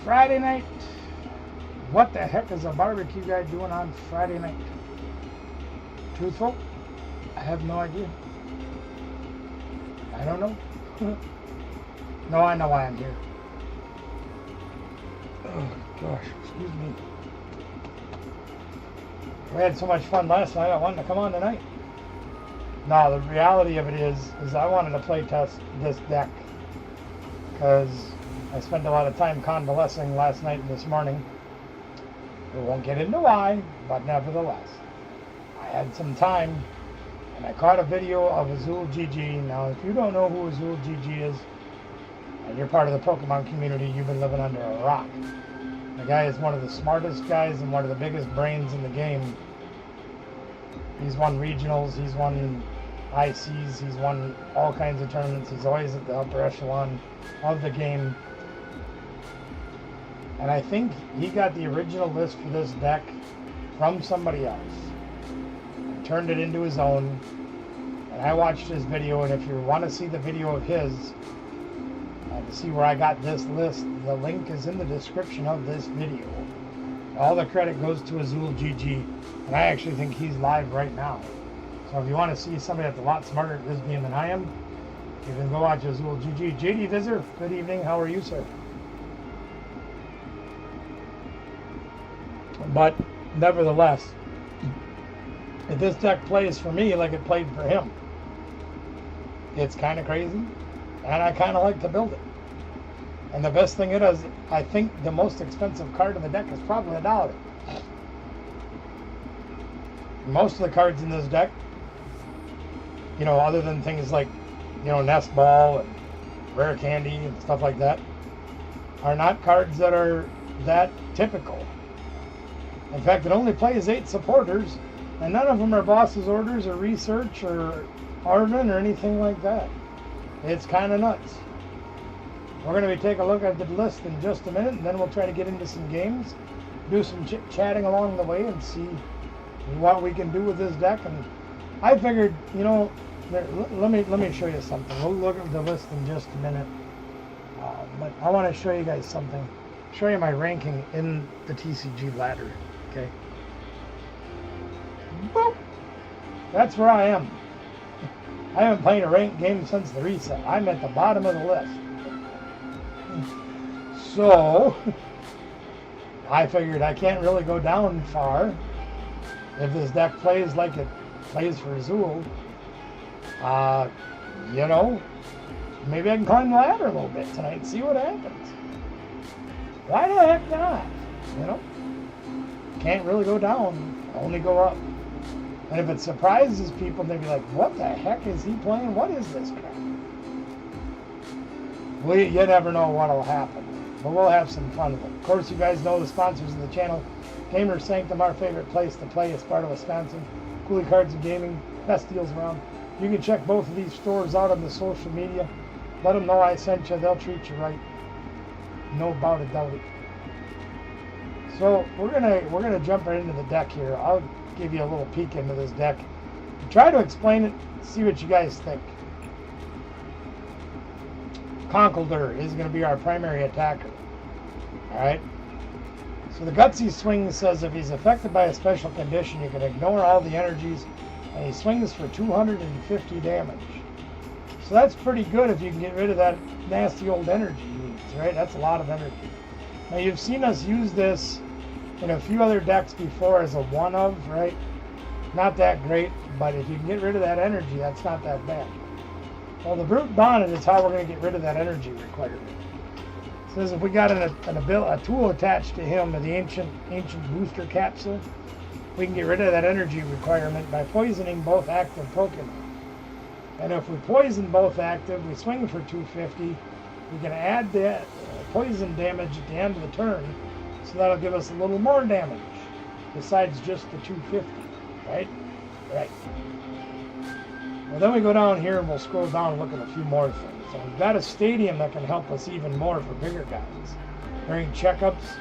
Friday night. What the heck is a barbecue guy doing on Friday night? Truthful, I have no idea. I don't know. No, I know why I'm here. Oh gosh, excuse me. We had so much fun last night, I wanted to come on tonight. No, the reality of it is I wanted to play test this deck because I spent a lot of time convalescing last night and this morning. We won't get into why, but nevertheless, I had some time and I caught a video of Azul GG. Now, if you don't know who Azul GG is, and you're part of the Pokemon community, you've been living under a rock. The guy is one of the smartest guys and one of the biggest brains in the game. He's won regionals, he's won ICs, he's won all kinds of tournaments. He's always at the upper echelon of the game. And I think he got the original list for this deck from somebody else and turned it into his own. And I watched his video, and if you want to see the video of his, to see where I got this list, the link is in the description of this video. All the credit goes to Azul GG, and I actually think he's live right now. So if you want to see somebody that's a lot smarter at this game than I am, you can go watch Azul GG. JD Visor, good evening. How are you, sir? But nevertheless, if this deck plays for me like it played for him, it's kind of crazy, and I kind of like to build it. And the best thing it is, I think the most expensive card in the deck is probably $1. Most of the cards in this deck, you know, other than things like, you know, Nest Ball and Rare Candy and stuff like that, are not cards that are that typical. In fact, it only plays 8 supporters, and none of them are Boss's Orders or Research or Arvin or anything like that. It's kind of nuts. We're going to be taking a look at the list in just a minute, and then we'll try to get into some games, do some chit-chatting along the way, and see what we can do with this deck. And I figured, you know, let me show you something. We'll look at the list in just a minute, but I want to show you guys something. Show you my ranking in the TCG ladder. Okay. Boop. That's where I am. I haven't played a ranked game since the reset. I'm at the bottom of the list. So, I figured I can't really go down far if this deck plays like it plays for Azul. You know, maybe I can climb the ladder a little bit tonight and see what happens. Why the heck not? You know? Can't really go down, only go up. And if it surprises people, they'll be like, what the heck is he playing? What is this crap? Well, you never know what will happen. But we'll have some fun with it. Of course, you guys know the sponsors of the channel. Gamer Sanctum, our favorite place to play, is part of Wisconsin. Coolie Cards and Gaming, best deals around. You can check both of these stores out on the social media. Let them know I sent you. They'll treat you right. No about it, doubt it. So we're gonna jump right into the deck here. I'll give you a little peek into this deck. Try to explain it. See what you guys think. Conkeldurr is going to be our primary attacker. Alright? So the Gutsy swing says if he's affected by a special condition, you can ignore all the energies, and he swings for 250 damage. So that's pretty good if you can get rid of that nasty old energy he needs, right? That's a lot of energy. Now you've seen us use this in a few other decks before as a one-of, right? Not that great, but if you can get rid of that energy, that's not that bad. Well, the Brute Bonnet is how we're going to get rid of that energy requirement. It says if we got a tool attached to him, the ancient booster capsule, we can get rid of that energy requirement by poisoning both active Pokemon. And if we poison both active, we swing for 250. We can add that poison damage at the end of the turn, so that'll give us a little more damage besides just the 250, right? Right. Well, then we go down here and we'll scroll down and look at a few more things. So we've got a stadium that can help us even more for bigger guys. During checkups,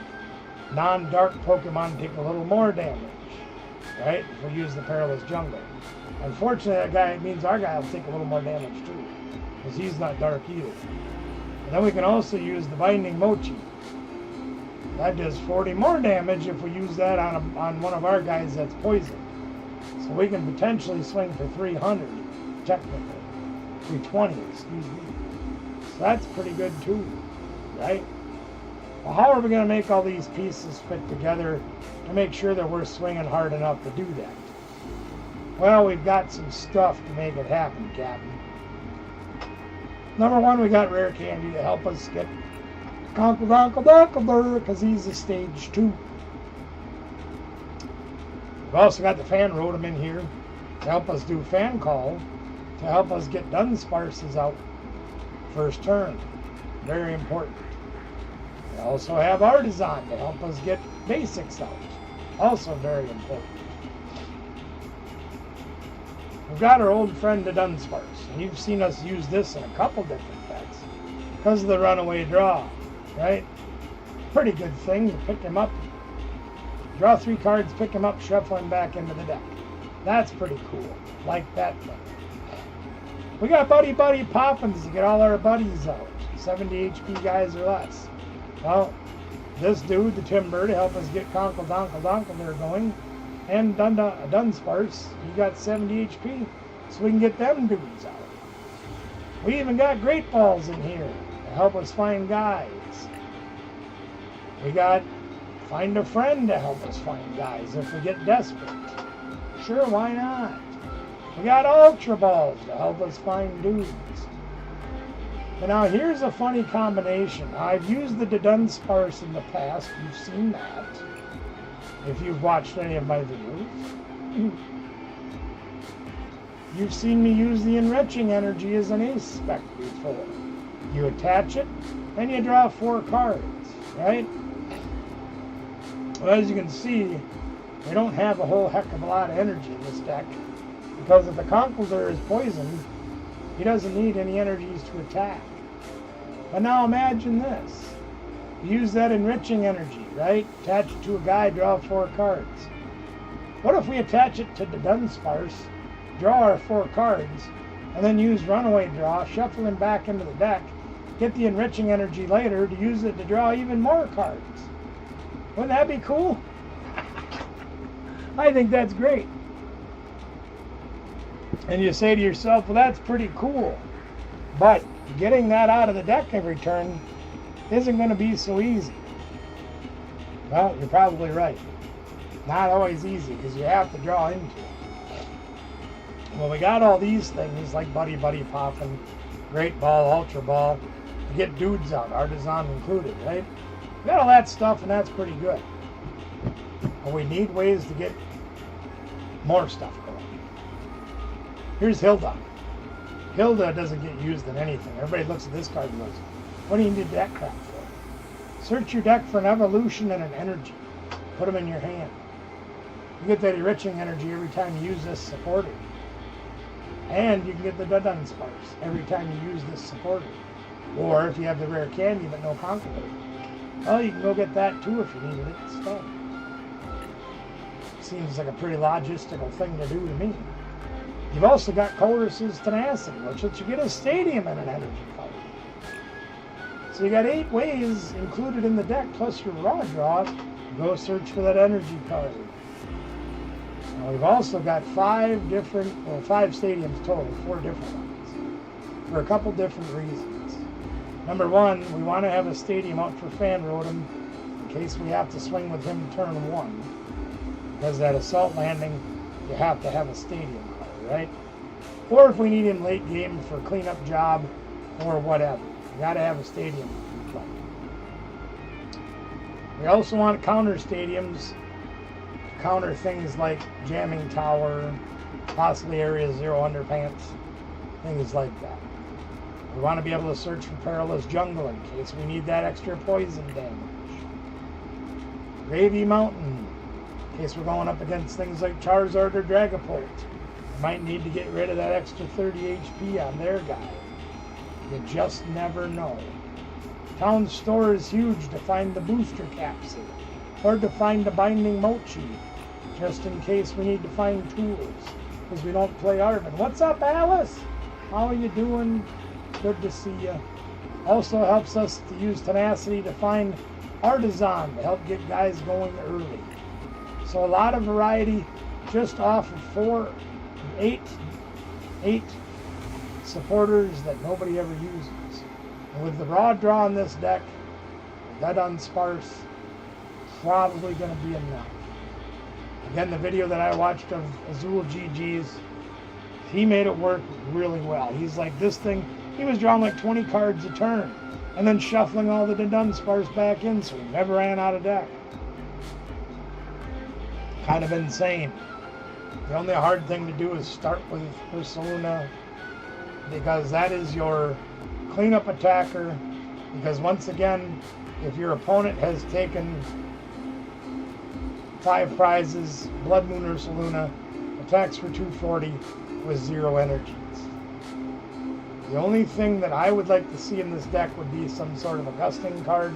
non-dark Pokemon take a little more damage, right? If we use the Perilous Jungle. Unfortunately, that guy means our guy will take a little more damage too, because he's not dark either. And then we can also use the Binding Mochi. That does 40 more damage if we use that on one of our guys that's poisoned. So we can potentially swing for 300, technically. 320, excuse me. So that's pretty good too, right? Well, how are we going to make all these pieces fit together to make sure that we're swinging hard enough to do that? Well, we've got some stuff to make it happen, Captain. Number one, we got Rare Candy to help us get Conkle Donkle Donkle because he's a stage 2. We've also got the Fan Rotom in here to help us do Fan Call, to help us get Dunsparces out first turn. Very important. We also have Artisan to help us get Basics out. Also very important. We've got our old friend the Dunsparce, and you've seen us use this in a couple different decks because of the runaway draw, right? Pretty good thing. You pick him up, draw 3 cards, pick him up, shuffle him back into the deck. That's pretty cool. Like that thing. We got Buddy Buddy Poppins to get all our buddies out. 70 HP guys or less. Well, this dude, the Timber, to help us get Conkle Donkle Donkle there going. And Dunsparce, he got 70 HP, so we can get them dudes out. We even got Great Balls in here to help us find guys. We got Find a Friend to help us find guys if we get desperate. Sure, why not? We got Ultra Balls to help us find dudes. But now here's a funny combination. I've used the Dunsparce in the past. You've seen that. If you've watched any of my videos. You've seen me use the Enriching Energy as an ace spec before. You attach it, and you draw 4 cards, right? Well, as you can see, we don't have a whole heck of a lot of energy in this deck, because if the Conkeldurr is poisoned, he doesn't need any energies to attack. But now imagine this. Use that Enriching Energy, right? Attach it to a guy, draw 4 cards. What if we attach it to the Dunsparce, draw our 4 cards, and then use Runaway Draw, shuffle him back into the deck, get the Enriching Energy later to use it to draw even more cards? Wouldn't that be cool? I think that's great. And you say to yourself, well, that's pretty cool. But getting that out of the deck every turn isn't going to be so easy. Well, you're probably right. Not always easy because you have to draw into it. Well, we got all these things like Buddy Buddy Poppin', Great Ball, Ultra Ball to get dudes out, Artisan included, right? We got all that stuff and that's pretty good. But we need ways to get more stuff going. Here's Hilda. Hilda doesn't get used in anything. Everybody looks at this card and goes, what do you need deck crap for? Search your deck for an evolution and an energy. Put them in your hand. You get that Enriching Energy every time you use this supporter. And you can get the Dunsparce every time you use this supporter. Or if you have the Rare Candy but no Conkeldurr, well, you can go get that too if you needed it instead. Seems like a pretty logistical thing to do to me. You've also got Chorus's Tenacity, which lets you get a Stadium and an energy card. So you got 8 ways included in the deck, plus your raw draw. Go search for that energy card. Now we've also got 5 stadiums total, 4 different ones, for a couple different reasons. Number one, we want to have a stadium out for Fan Rotom in case we have to swing with him turn 1. Because that assault landing, you have to have a stadium card, right? Or if we need him late game for cleanup job or whatever. You got to have a stadium to play. We also want counter stadiums to counter things like Jamming Tower, possibly Area 0 Underpants, things like that. We want to be able to search for Perilous Jungle in case we need that extra poison damage. Gravy Mountain, in case we're going up against things like Charizard or Dragapult. We might need to get rid of that extra 30 HP on their guy. You just never know. Town Store is huge to find the booster capsule or to find the binding mochi, just in case we need to find tools because we don't play Arvin. What's up, Alice? How are you doing? Good to see you. Also helps us to use Tenacity to find Artisan to help get guys going early. So a lot of variety just off of 8 supporters that nobody ever uses. And with the raw draw on this deck, that unsparse, probably going to be enough. Again, the video that I watched of Azul GG's, he made it work really well. He's like, this thing, he was drawing like 20 cards a turn and then shuffling all the Dunsparce back in, so he never ran out of deck. Kind of insane. The only hard thing to do is start with Ursaluna, because that is your cleanup attacker. Because once again, if your opponent has taken 5 prizes, Blood Moon Ursaluna attacks for 240 with 0 energies. The only thing that I would like to see in this deck would be some sort of a gusting card.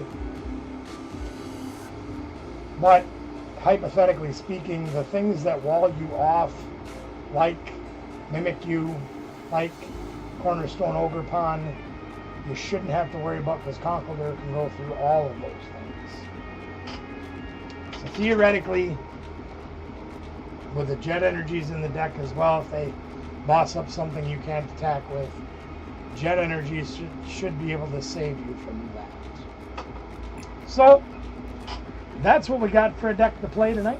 But hypothetically speaking, the things that wall you off, like Mimic You, like Cornerstone Ogre Pawn, you shouldn't have to worry about, because Conkeldurr can go through all of those things. So theoretically, with the Jet Energies in the deck as well, if they boss up something you can't attack with, Jet Energies should be able to save you from that. So that's what we got for a deck to play tonight.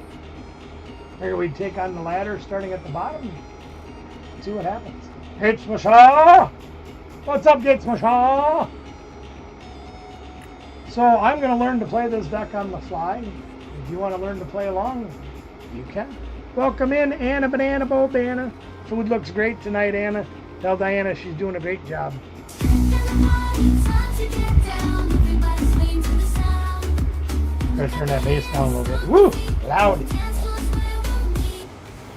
Here we take on the ladder starting at the bottom. See what happens. Gates Masha! What's up, Gates Masha? So I'm going to learn to play this deck on the fly. If you want to learn to play along, you can. Welcome in, Anna Banana Bobana. Food looks great tonight, Anna. Tell Diana she's doing a great job. Gotta turn that bass down a little bit. Woo! Loud.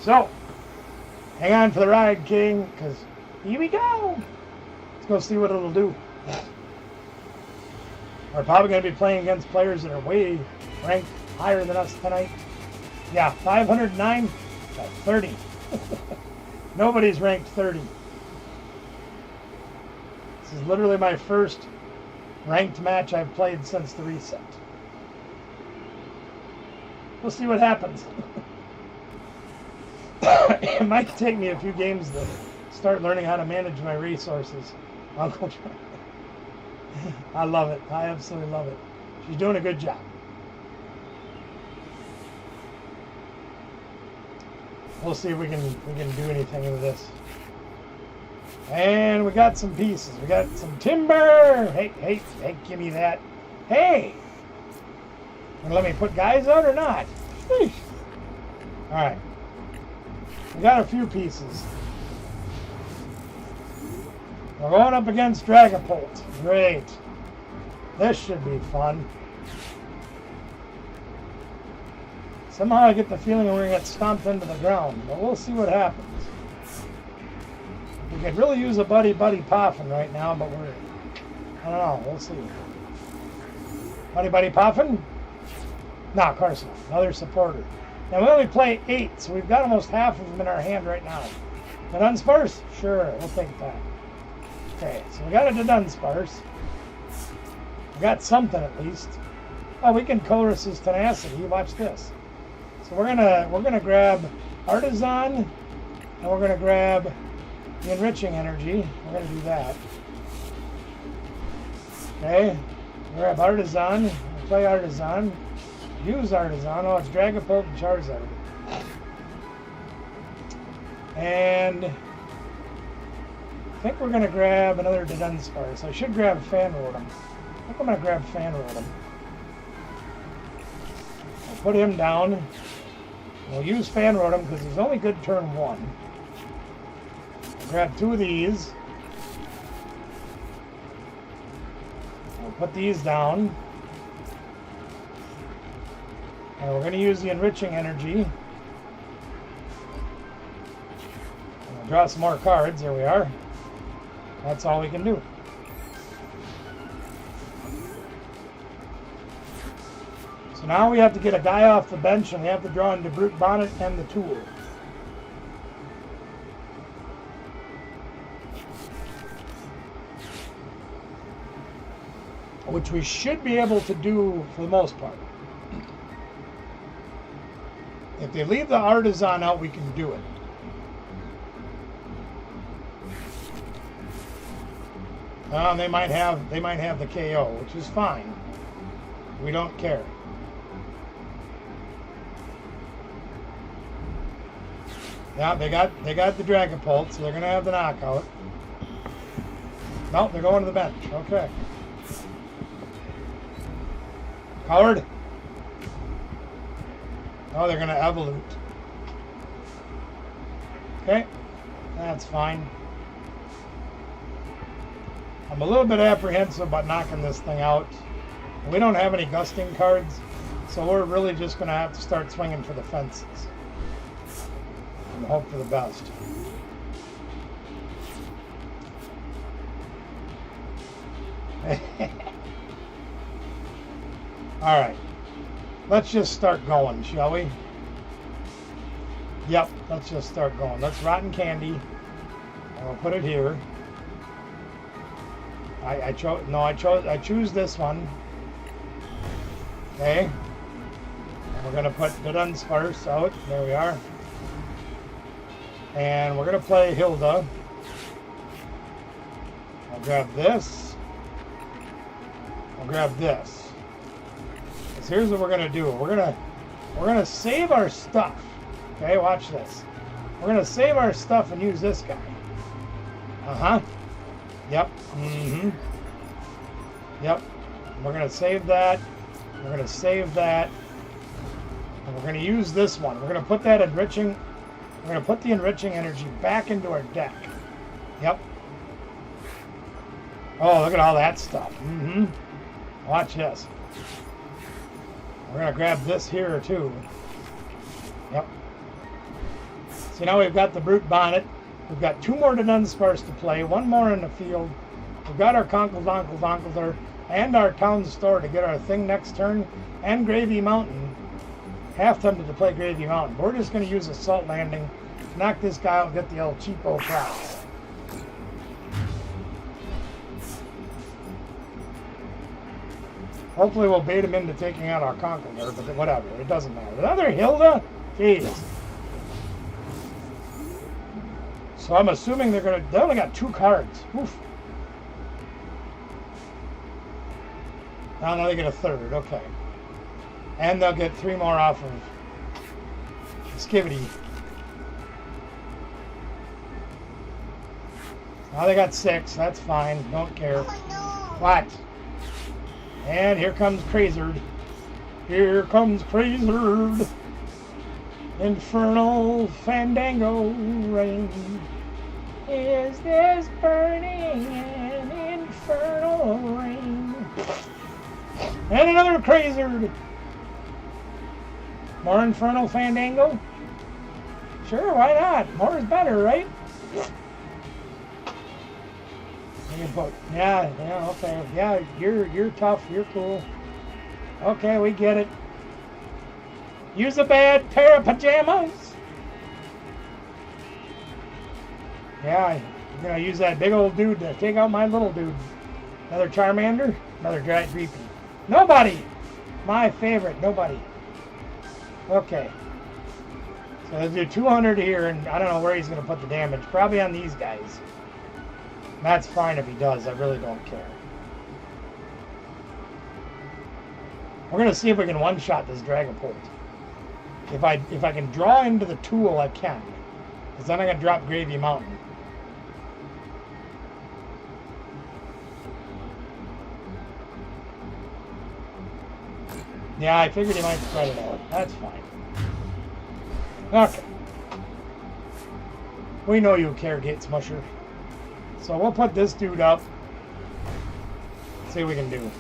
So, hang on for the ride, King, because here we go. Let's go see what it'll do. We're probably going to be playing against players that are way ranked higher than us tonight. Yeah, 509, 30. Nobody's ranked 30. This is literally my first ranked match I've played since the reset. We'll see what happens. It might take me a few games to start learning how to manage my resources. Uncle Troy. I love it. I absolutely love it. She's doing a good job. We'll see if we can do anything with this. And we got some pieces. We got some timber. Hey, give me that. Hey! Gonna let me put guys out or not? Sheesh. All right. We got a few pieces. We're going up against Dragapult. Great. This should be fun. Somehow I get the feeling we're going to get stomped into the ground, but we'll see what happens. We could really use a buddy Poffin right now, but I don't know. We'll see. Buddy Poffin? No, of course not. Another supporter. Now we only play 8, so we've got almost half of them in our hand right now. The Dunsparce? Sure, we'll take that. Okay, so we got a Dunsparce. We got something at least. Oh, we can Chorus's Tenacity. Watch this. So we're gonna grab Artisan, and we're gonna grab the Enriching Energy. We're gonna do that. Okay, grab Artisan. We'll play Artisan. Use Artisan. Oh, it's Dragapult and Charizard. And I think we're going to grab another Dunsparce. I should grab Fanrotom. I think I'm going to grab Fanrotom. I'll put him down. We'll use Fanrotom because he's only good turn 1. I'll grab 2 of these. I'll put these down. And we're going to use the Enriching Energy. We'll draw some more cards. There we are. That's all we can do. So now we have to get a guy off the bench, and we have to draw into Brute Bonnet and the Tool. which we should be able to do for the most part. If they leave the artisan out, we can do it. They might have the KO, which is fine. We don't care. Yeah, they got the Dragapult, so they're gonna have the knockout. Nope, they're going to the bench. Okay. Coward. Oh, they're gonna evolute. Okay, that's fine. I'm a little bit apprehensive about knocking this thing out. We don't have any gusting cards, so we're really just going to have to start swinging for the fences and hope for the best. All right, let's just start going, shall we? Yep, let's just start going. Let's Rotten Candy. I'll put it here. I choose this one. Okay. And we're gonna put the Dunsparce out. There we are. And we're gonna play Hilda. I'll grab this. I'll grab this. So here's what we're gonna do. We're gonna save our stuff. Okay, watch this. We're gonna save our stuff and use this guy. Uh-huh. Yep. Mm-hmm. Yep. We're going to save that. We're going to save that. And we're going to use this one. We're going to put that enriching. We're going to put the enriching energy back into our deck. Yep. Oh, look at all that stuff. Mm-hmm. Watch this. We're going to grab this here too. Yep. So now we've got the Brute Bonnet. We've got 2 more to Dunsparce to play, 1 more in the field. We've got our Conkle Donkle Donkler and our Town Store to get our thing next turn, and Gravy Mountain. Half tempted to play Gravy Mountain. We're just going to use Assault Landing to knock this guy out and get the El Cheapo prize. Hopefully we'll bait him into taking out our Conkeldurr, but whatever. It doesn't matter. Another Hilda? Jeez. So I'm assuming they only got 2 cards. Oof. Now they get a 3rd, okay. And they'll get 3 more off of Skivity. Now they got 6, that's fine, don't care. What? And here comes Crazerd. Here comes Crazerd. Infernal Fandango rain. Is this burning an infernal rain? And another Crazerd. More Infernal Fandango? Sure, why not? More is better, right? Yeah, okay. Yeah, you're tough, you're cool. Okay, we get it. Use a bad pair of pajamas. Yeah, I'm gonna use that big old dude to take out my little dude. Another Charmander, another Giant Reapy. Nobody! My favorite, nobody. Okay. So let's do 200 here, and I don't know where he's gonna put the damage. Probably on these guys. And that's fine if he does, I really don't care. We're gonna see if we can one-shot this Dragapult. If I can draw into the tool, I can. Because then I'm going to drop Gravy Mountain. Yeah, I figured he might spread it out. That's fine. Okay. We know you care, Gate Smusher. So we'll put this dude up. See what we can do.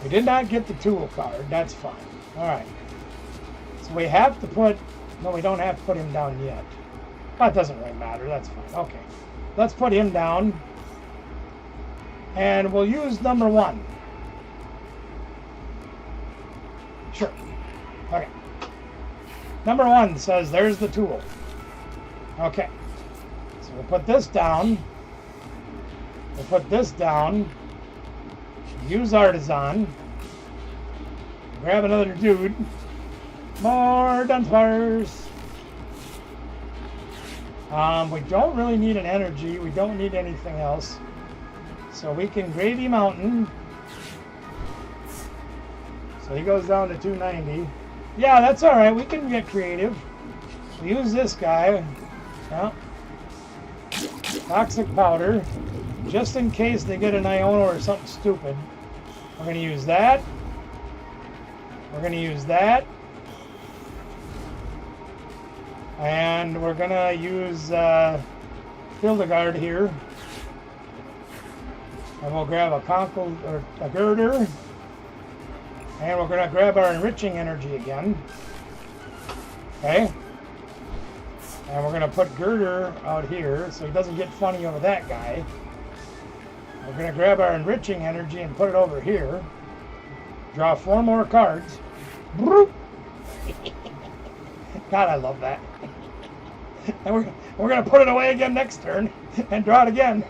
We did not get the tool card. That's fine. Alright. So we have to put... No, we don't have to put him down yet. That doesn't really matter. That's fine. Okay. Let's put him down. And we'll use number 1. Sure. Okay. Number 1 says there's the tool. Okay. So we'll put this down. We'll put this down. Use Artisan. Grab another dude. More Dunsparce. We don't really need an energy. We don't need anything else. So we can Gravy Mountain. So he goes down to 290. Yeah, that's all right. We can get creative. We use this guy. Yeah. Toxic Powder. Just in case they get an Iono or something stupid. We're going to use that. We're going to use that. And we're going to use Hildegard here. And we'll grab a Conkle or a Girder. And we're going to grab our Enriching Energy again. Okay. And we're going to put Girder out here so he doesn't get funny over that guy. We're going to grab our Enriching Energy and put it over here. Draw 4 more cards. God, I love that. And we're going to put it away again next turn and draw it again.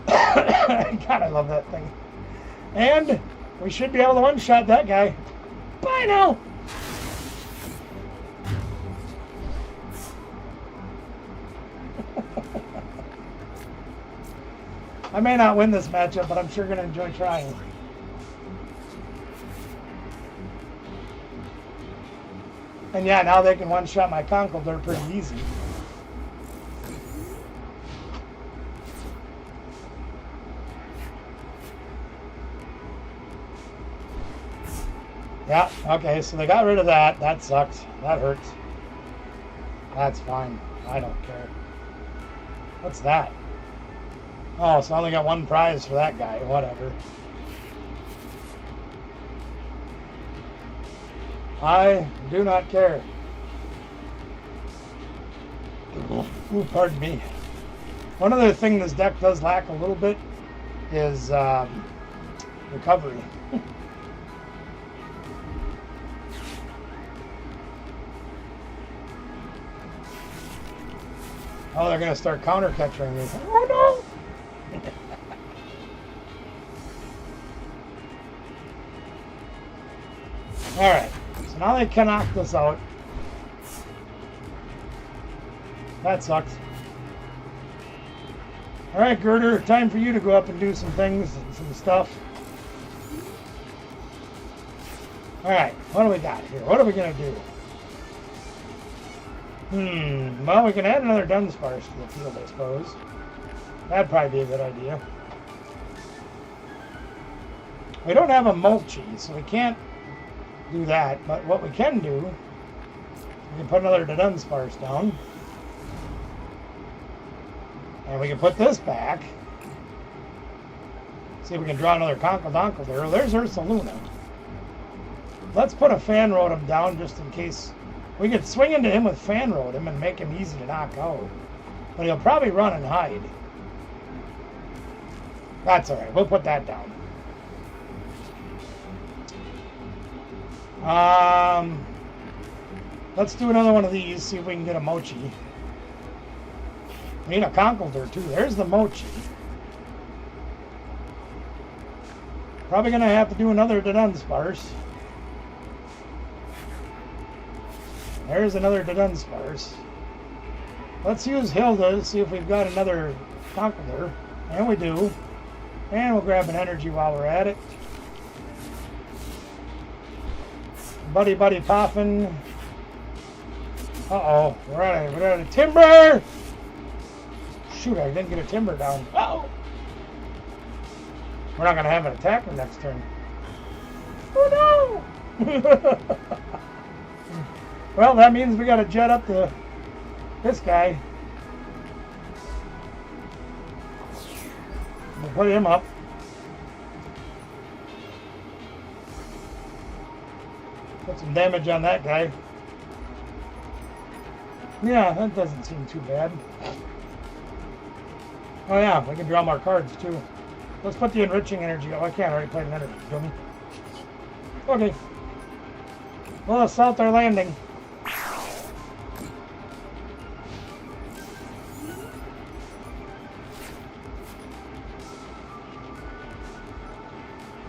God, I love that thing. And we should be able to one-shot that guy. Bye now. I may not win this matchup, but I'm sure going to enjoy trying. And yeah, now they can one-shot my Conkle. They're pretty easy. Yeah, okay, so they got rid of that. That sucks. That hurts. That's fine. I don't care. What's that? Oh, so I only got 1 prize for that guy. Whatever. I do not care. Ooh, pardon me. One other thing this deck does lack a little bit is recovery. Oh, they're going to start counter-catching me. Oh, no! Alright, so now they can knock this out. That sucks. Alright, Girder, time for you to go up and do some things and some stuff. Alright, what do we got here? What are we going to do? Well, we can add another Dunsparce to the field, I suppose. That'd probably be a good idea. We don't have a Mulchy, so we can't do that. But what we can do, we can put another Dunsparce down. And we can put this back. See if we can draw another Conkle Donkle there. There's Ursaluna. Let's put a Fan Rotom down just in case. We could swing into him with Fan Rotom and make him easy to knock out. But he'll probably run and hide. That's alright. We'll put that down. Let's do another one of these. See if we can get a Mochi. We need a Conkeldurr too. There's the Mochi. Probably going to have to do another Dunsparce. There's another Dunsparce. Let's use Hilda to see if we've got another Conkeldurr. And we do. And we'll grab an energy while we're at it. Buddy popping. Uh-oh. We're out of timber! Shoot, I didn't get a timber down. Uh-oh. We're not going to have an attacker next turn. Oh, no! Well, that means we got to jet up to this guy. We'll put him up. Put some damage on that guy. Yeah, that doesn't seem too bad. Oh yeah, we can draw more cards too. Let's put the Enriching Energy. Oh, I can't already play an energy, dummy. Okay. We'll assault our landing.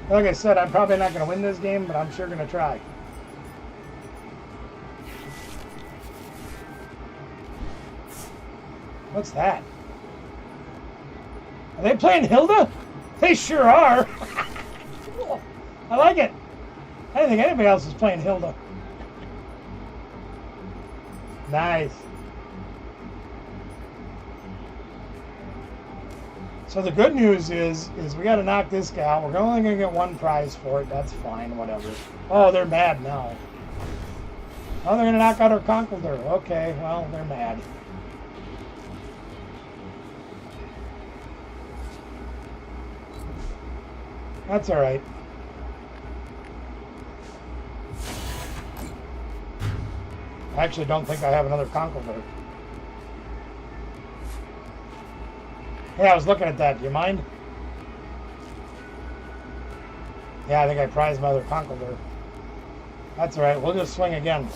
Like I said, I'm probably not going to win this game, but I'm sure going to try. What's that? Are they playing Hilda? They sure are. Cool. I like it. I didn't think anybody else was playing Hilda. Nice. So the good news is we got to knock this guy out. We're only going to get one prize for it. That's fine, whatever. Oh, they're mad now. Oh, they're going to knock out our Conkeldurr. Okay, well, they're mad. That's all right. I actually don't think I have another Conkeldurr. Hey, I was looking at that. Do you mind? Yeah, I think I prized my other Conkeldurr. That's all right. We'll just swing again.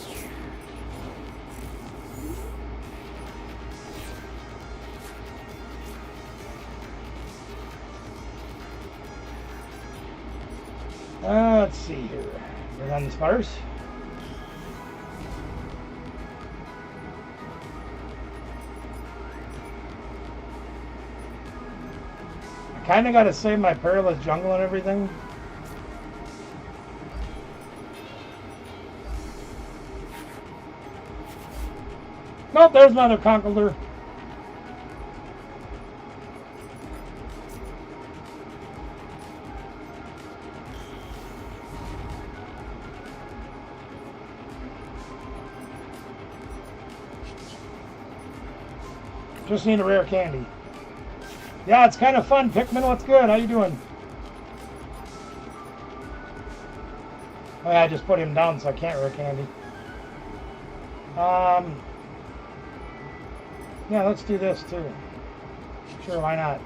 Let's see here. You're on the sparse. I kind of got to save my perilous jungle and everything. Nope, there's my other Conkeldurr. Just need a rare candy. Yeah, it's kind of fun. Pikmin, what's good? How you doing? Oh yeah, I just put him down so I can't rare candy. Yeah, let's do this too. Sure, why not?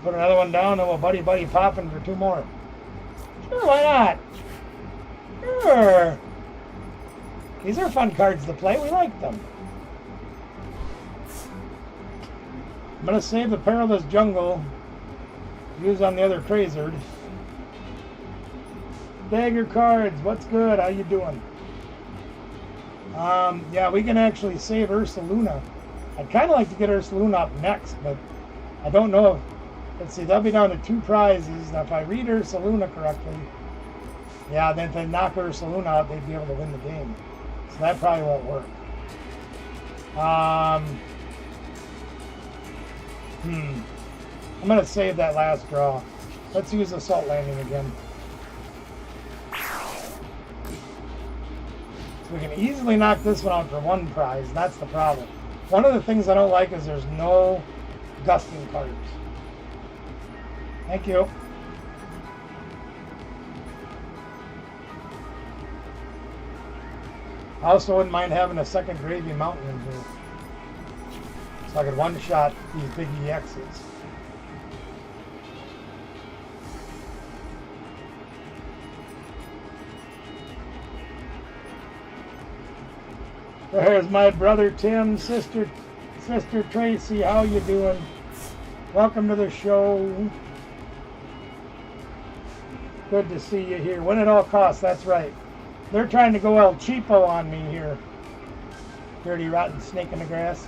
Put another one down and we'll buddy popping for 2 more. Sure, why not? Sure. These are fun cards to play. We like them. I'm going to save the Perilous Jungle. Use on the other Crazerd. Dagger cards. What's good? How you doing? Yeah, we can actually save Ursaluna. I'd kind of like to get Ursaluna up next, but I don't know if... Let's see, they'll be down to 2 prizes. Now, if I read Ursaluna correctly... Yeah, then if they knock Ursaluna out, they'd be able to win the game. So that probably won't work. I'm going to save that last draw. Let's use Assault Landing again. So we can easily knock this one out for 1 prize. That's the problem. One of the things I don't like is there's no gusting cards. Thank you. I also wouldn't mind having a second Gravy Mountain in here. So I could one-shot these big EXs. There's my brother Tim, sister Tracy. How you doing? Welcome to the show. Good to see you here. Win at all costs, that's right. They're trying to go El Cheapo on me here. Dirty, rotten snake in the grass.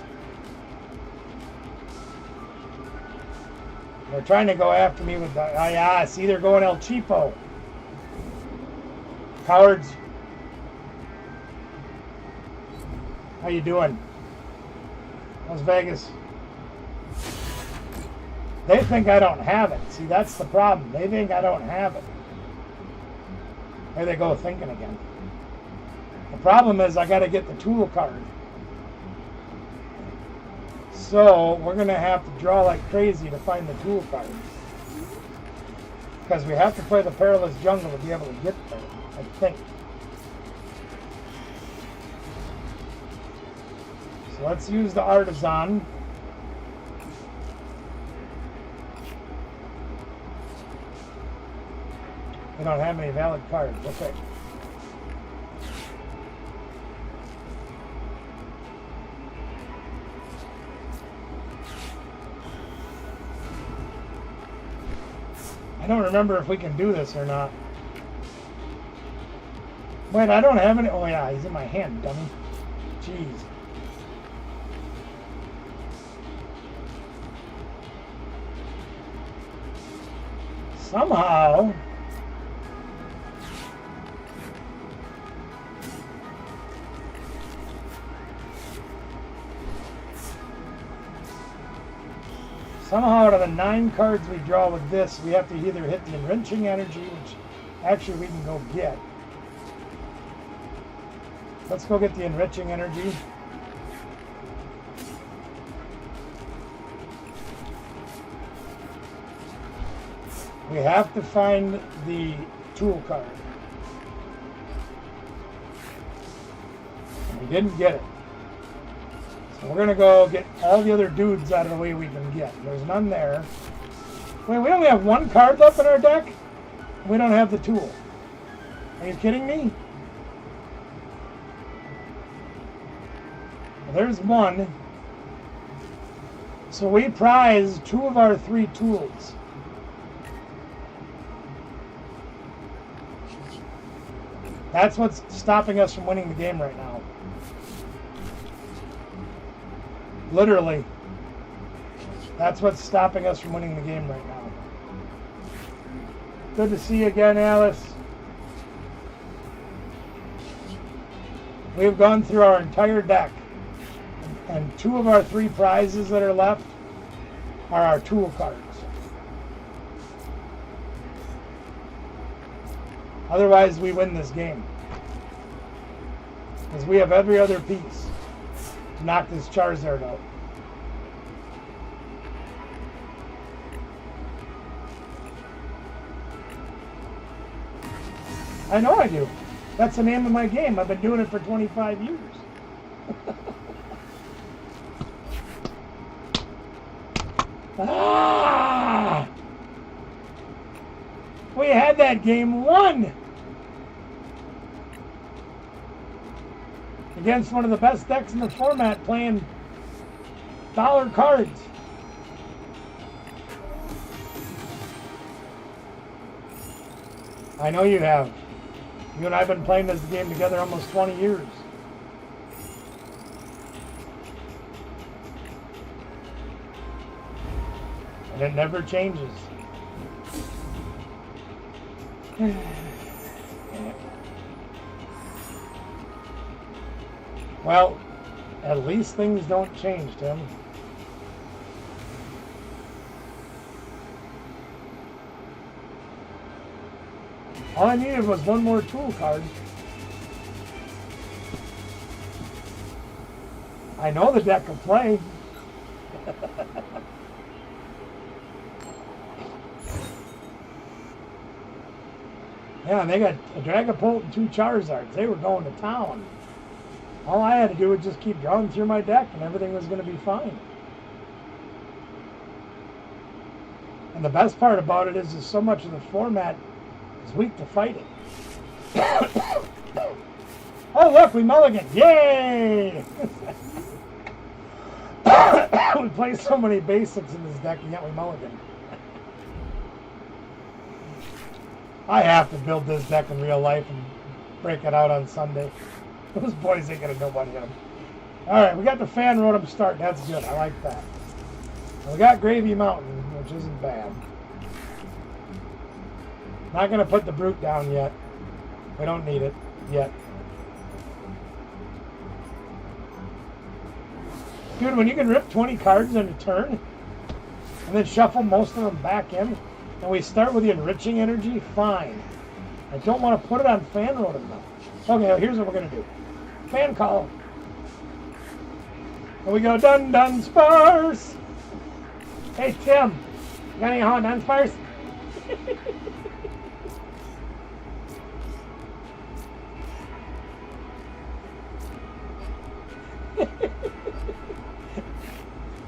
They're trying to go after me with the... Oh yeah, see, they're going El Cheapo. Cowards. How you doing? How's Vegas? They think I don't have it. See, that's the problem. They think I don't have it. There they go thinking again. The problem is I got to get the tool card. So we're going to have to draw like crazy to find the tool card. Because we have to play the Perilous Jungle to be able to get there, I think. So let's use the Artisan. We don't have any valid cards. Okay. I don't remember if we can do this or not. Wait, I don't have any. Oh yeah, he's in my hand, dummy. Jeez. Somehow. Somehow out of the 9 cards we draw with this, we have to either hit the enriching energy, which actually we can go get. Let's go get the enriching energy. We have to find the tool card. And we didn't get it. So we're going to go get all the other dudes out of the way we can get. There's none there. Wait, we only have 1 card left in our deck? We don't have the tool. Are you kidding me? Well, there's 1. So we prize 2 of our 3 tools. That's what's stopping us from winning the game right now. Literally. That's what's stopping us from winning the game right now. Good to see you again, Alice. We've gone through our entire deck. And 2 of our 3 prizes that are left are our tool cards. Otherwise, we win this game. Because we have every other piece to knock this Charizard out. I know I do. That's the name of my game. I've been doing it for 25 years. Ah! We had that game won against one of the best decks in the format playing dollar cards. I know you have. You and I have been playing this game together almost 20 years. And it never changes. Well, at least things don't change, Tim. All I needed was 1 more tool card. I know the deck can play. Yeah, and they got a Dragapult and 2 Charizards. They were going to town. All I had to do was just keep drawing through my deck and everything was going to be fine. And the best part about it is so much of the format is weak to fighting. Oh, look, we mulligan. Yay! We play so many basics in this deck and yet we mulligan. I have to build this deck in real life and break it out on Sunday. Those boys ain't going to know what hit them. Alright, we got the fan rotom start. That's good. I like that. And we got Gravy Mountain, which isn't bad. Not going to put the Brute down yet. We don't need it yet. Dude, when you can rip 20 cards in a turn and then shuffle most of them back in, and we start with the enriching energy, fine. I don't want to put it on fan rotom though. Okay, well, here's what we're going to do. Fan call. And we go dun dun sparse. Hey Tim, you got any dun sparse?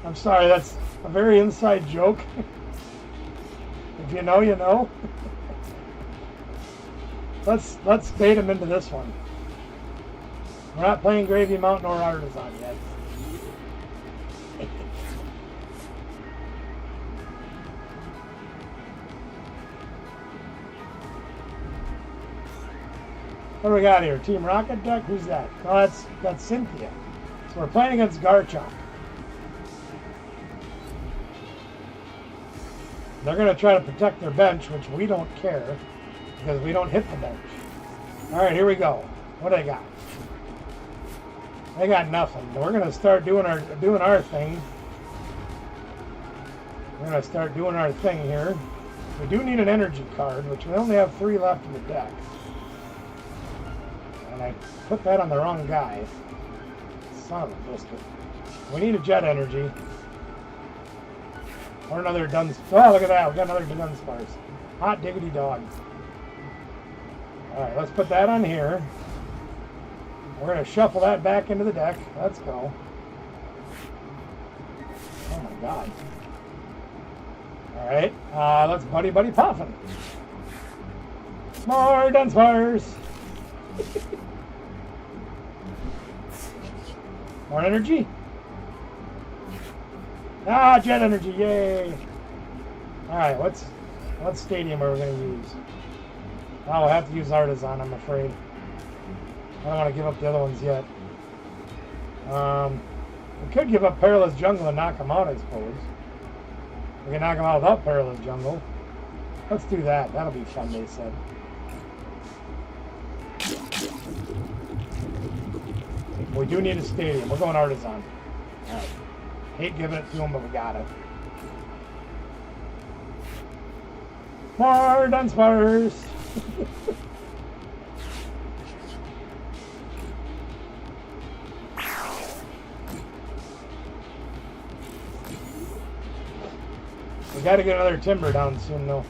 I'm sorry, that's a very inside joke. If you know, you know. Let's bait him into this one. We're not playing Gravy Mountain or Artisan yet. What do we got here? Team Rocket Duck? Who's that? Oh, that's Cynthia. So we're playing against Garchomp. They're going to try to protect their bench, which we don't care because we don't hit the bench. All right, here we go. What do they got? They got nothing. We're going to start doing our thing. We're going to start doing our thing here. We do need an energy card, which we only have 3 left in the deck. And I put that on the wrong guy. Son of a biscuit. We need a jet energy. Or another Dunsparce. Oh, look at that. We got another Dunsparce. Hot diggity dog. Alright, let's put that on here. We're going to shuffle that back into the deck. Let's go. Oh my god. Alright, let's buddy poffin. More Dunsparce. More energy. Ah, jet energy, yay! Alright, what stadium are we going to use? Oh, we'll have to use Artisan, I'm afraid. I don't want to give up the other ones yet. We could give up Perilous Jungle and knock them out, I suppose. We can knock them out without Perilous Jungle. Let's do that. That'll be fun, they said. We do need a stadium. We're going Artisan. Alright. Hate giving it to him, but we got it. More Dunsparce! We got to get another Timber down soon, though.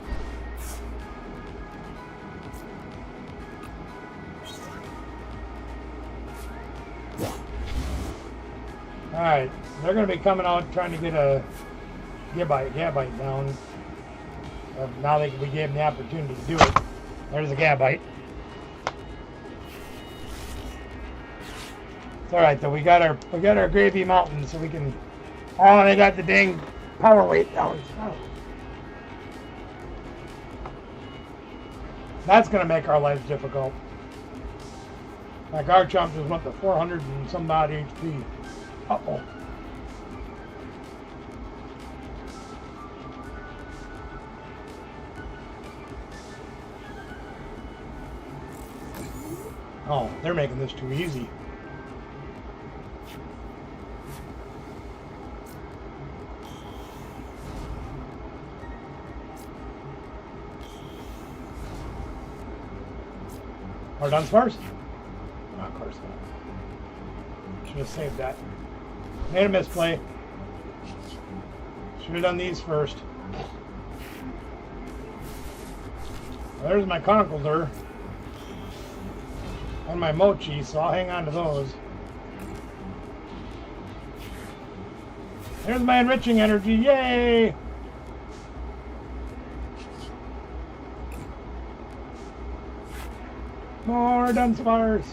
Alright, they're going to be coming out trying to get a Gabite down. Now we gave them the opportunity to do it. There's a Gabite. It's alright though, we got our Gravy Mountain so we can. Oh, they got the dang power weight down. Oh. That's gonna make our lives difficult. Like Garchomp just went to 400 and some odd HP. Uh-oh. Oh, they're making this too easy. Are done first? No, of course not. Should have saved that. Made a misplay. Should have done these first. Well, there's my Conkeldurr. And my Mochi, so I'll hang on to those. There's my enriching energy, yay! More Dunsparce!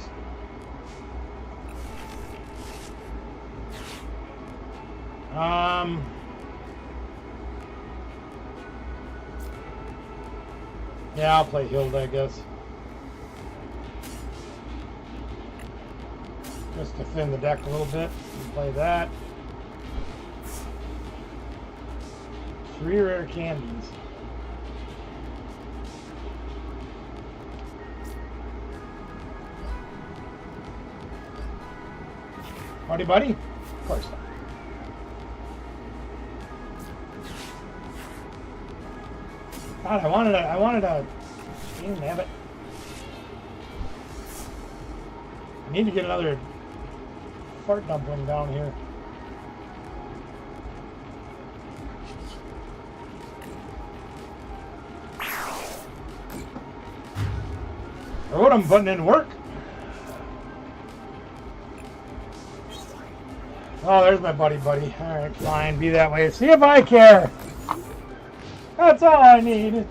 Yeah, I'll play Hilda, I guess. Just to thin the deck a little bit. And play that. 3 rare candies. Howdy, buddy? Of course not. God, I wanted a damn it. I need to get another fart dumpling down here. What I'm putting in work. Oh, there's my buddy. Alright, fine, be that way. See if I care. That's all I need.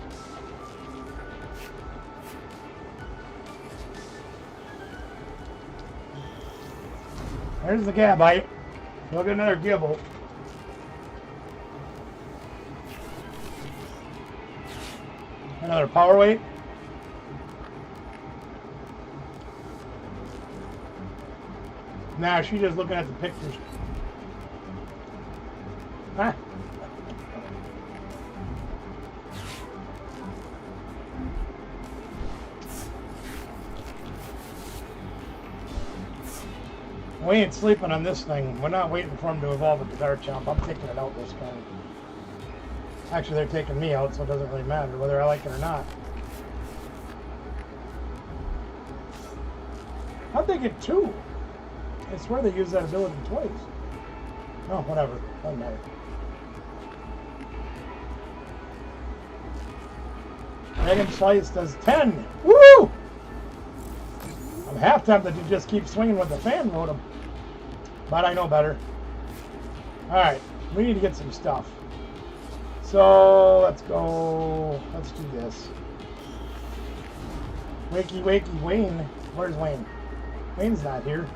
There's the Gabite. We'll get another Gibble. Another Power Weight. Nah, she's just looking at the pictures. Huh? We ain't sleeping on this thing. We're not waiting for him to evolve into Garchomp. I'm taking it out this time. Actually, they're taking me out, so it doesn't really matter whether I like it or not. How'd they get 2? I swear they used that ability twice. Oh, whatever. Doesn't matter. Dragon Slice does 10. Woo! I'm half tempted to just keep swinging with the fan modem. But I know better. Alright, we need to get some stuff. So, let's go. Let's do this. Wakey, wakey, Wayne. Where's Wayne? Wayne's not here.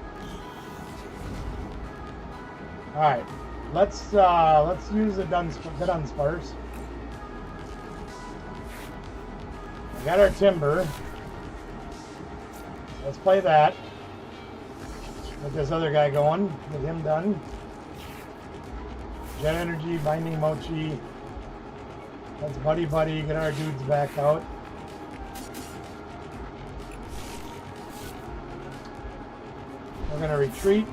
Alright, let's use the Dunsparce. We got our Timber. Let's play that. Get this other guy going. Get him done. Jet Energy, Binding Mochi. Let's buddy. Get our dudes back out. We're going to retreat.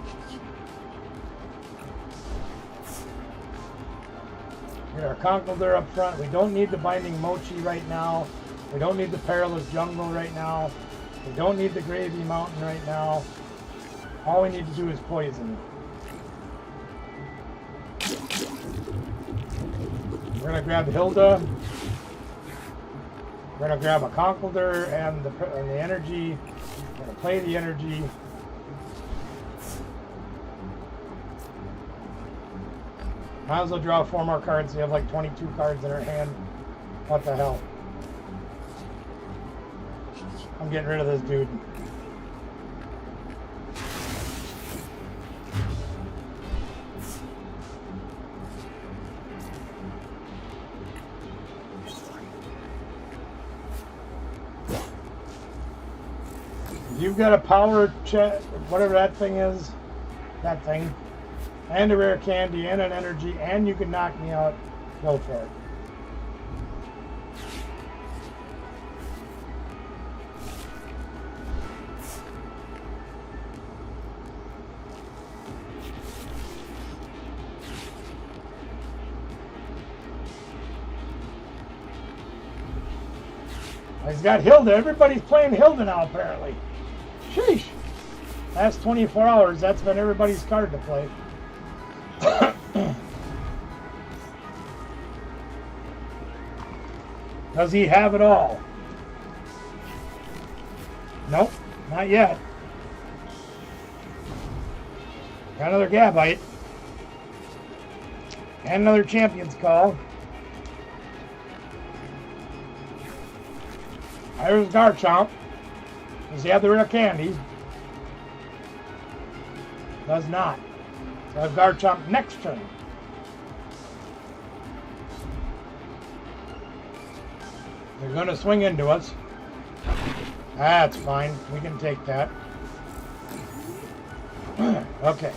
Get our Conkeldurr up front. We don't need the Binding Mochi right now. We don't need the Perilous Jungle right now. We don't need the Gravy Mountain right now. All we need to do is poison. We're going to grab Hilda. We're going to grab a Conkeldurr and the energy. We're going to play the energy. Might as well draw 4 more cards. We have like 22 cards in our hand. What the hell? I'm getting rid of this dude. You've got a power check, whatever that thing is, that thing, and a rare candy, and an energy, and you can knock me out. Go for it. He's got Hilda. Everybody's playing Hilda now, apparently. Sheesh. Last 24 hours, that's been everybody's card to play. Does he have it all? Nope, not yet. Got another Gabite. And another Champion's Call. There's Garchomp. Does he have the rare candy? Does not. So I have Garchomp next turn. They're going to swing into us. That's fine. We can take that. Okay.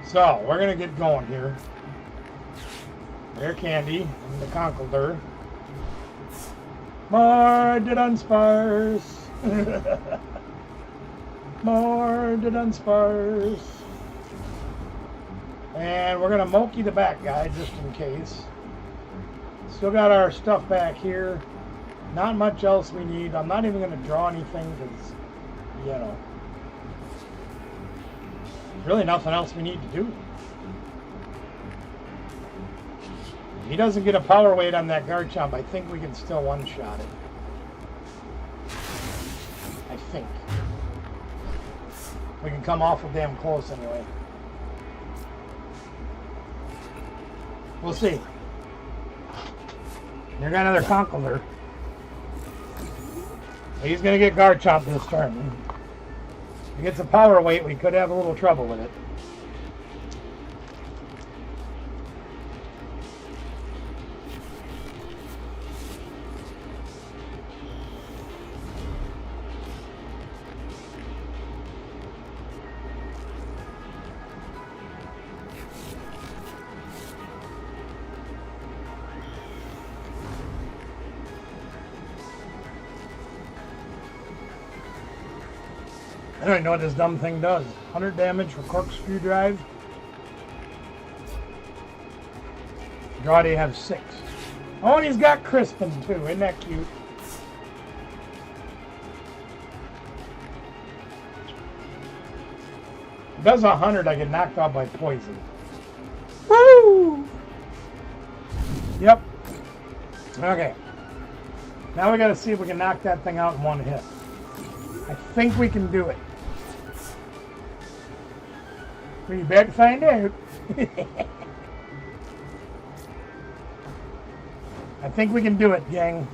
So, we're going to get going here. Rare candy and the Conkeldurr. More Dunsparce. More Dunsparce. And we're going to Moki the back guy just in case. Still got our stuff back here. Not much else we need. I'm not even going to draw anything because, you know, really nothing else we need to do. If he doesn't get a power weight on that Garchomp, I think we can still one-shot it. I think. We can come awful damn close anyway. We'll see. You got another Conkeldurr. He's going to get Garchomp this turn. If he gets a power weight, we could have a little trouble with it. I don't even know what this dumb thing does. 100 damage for corkscrew drive. Draw day have 6. Oh, and he's got Crispin too. Isn't that cute? If it does 100, I get knocked out by poison. Woo! Yep. Okay. Now we got to see if we can knock that thing out in one hit. I think we can do it. We better find out. I think we can do it, gang.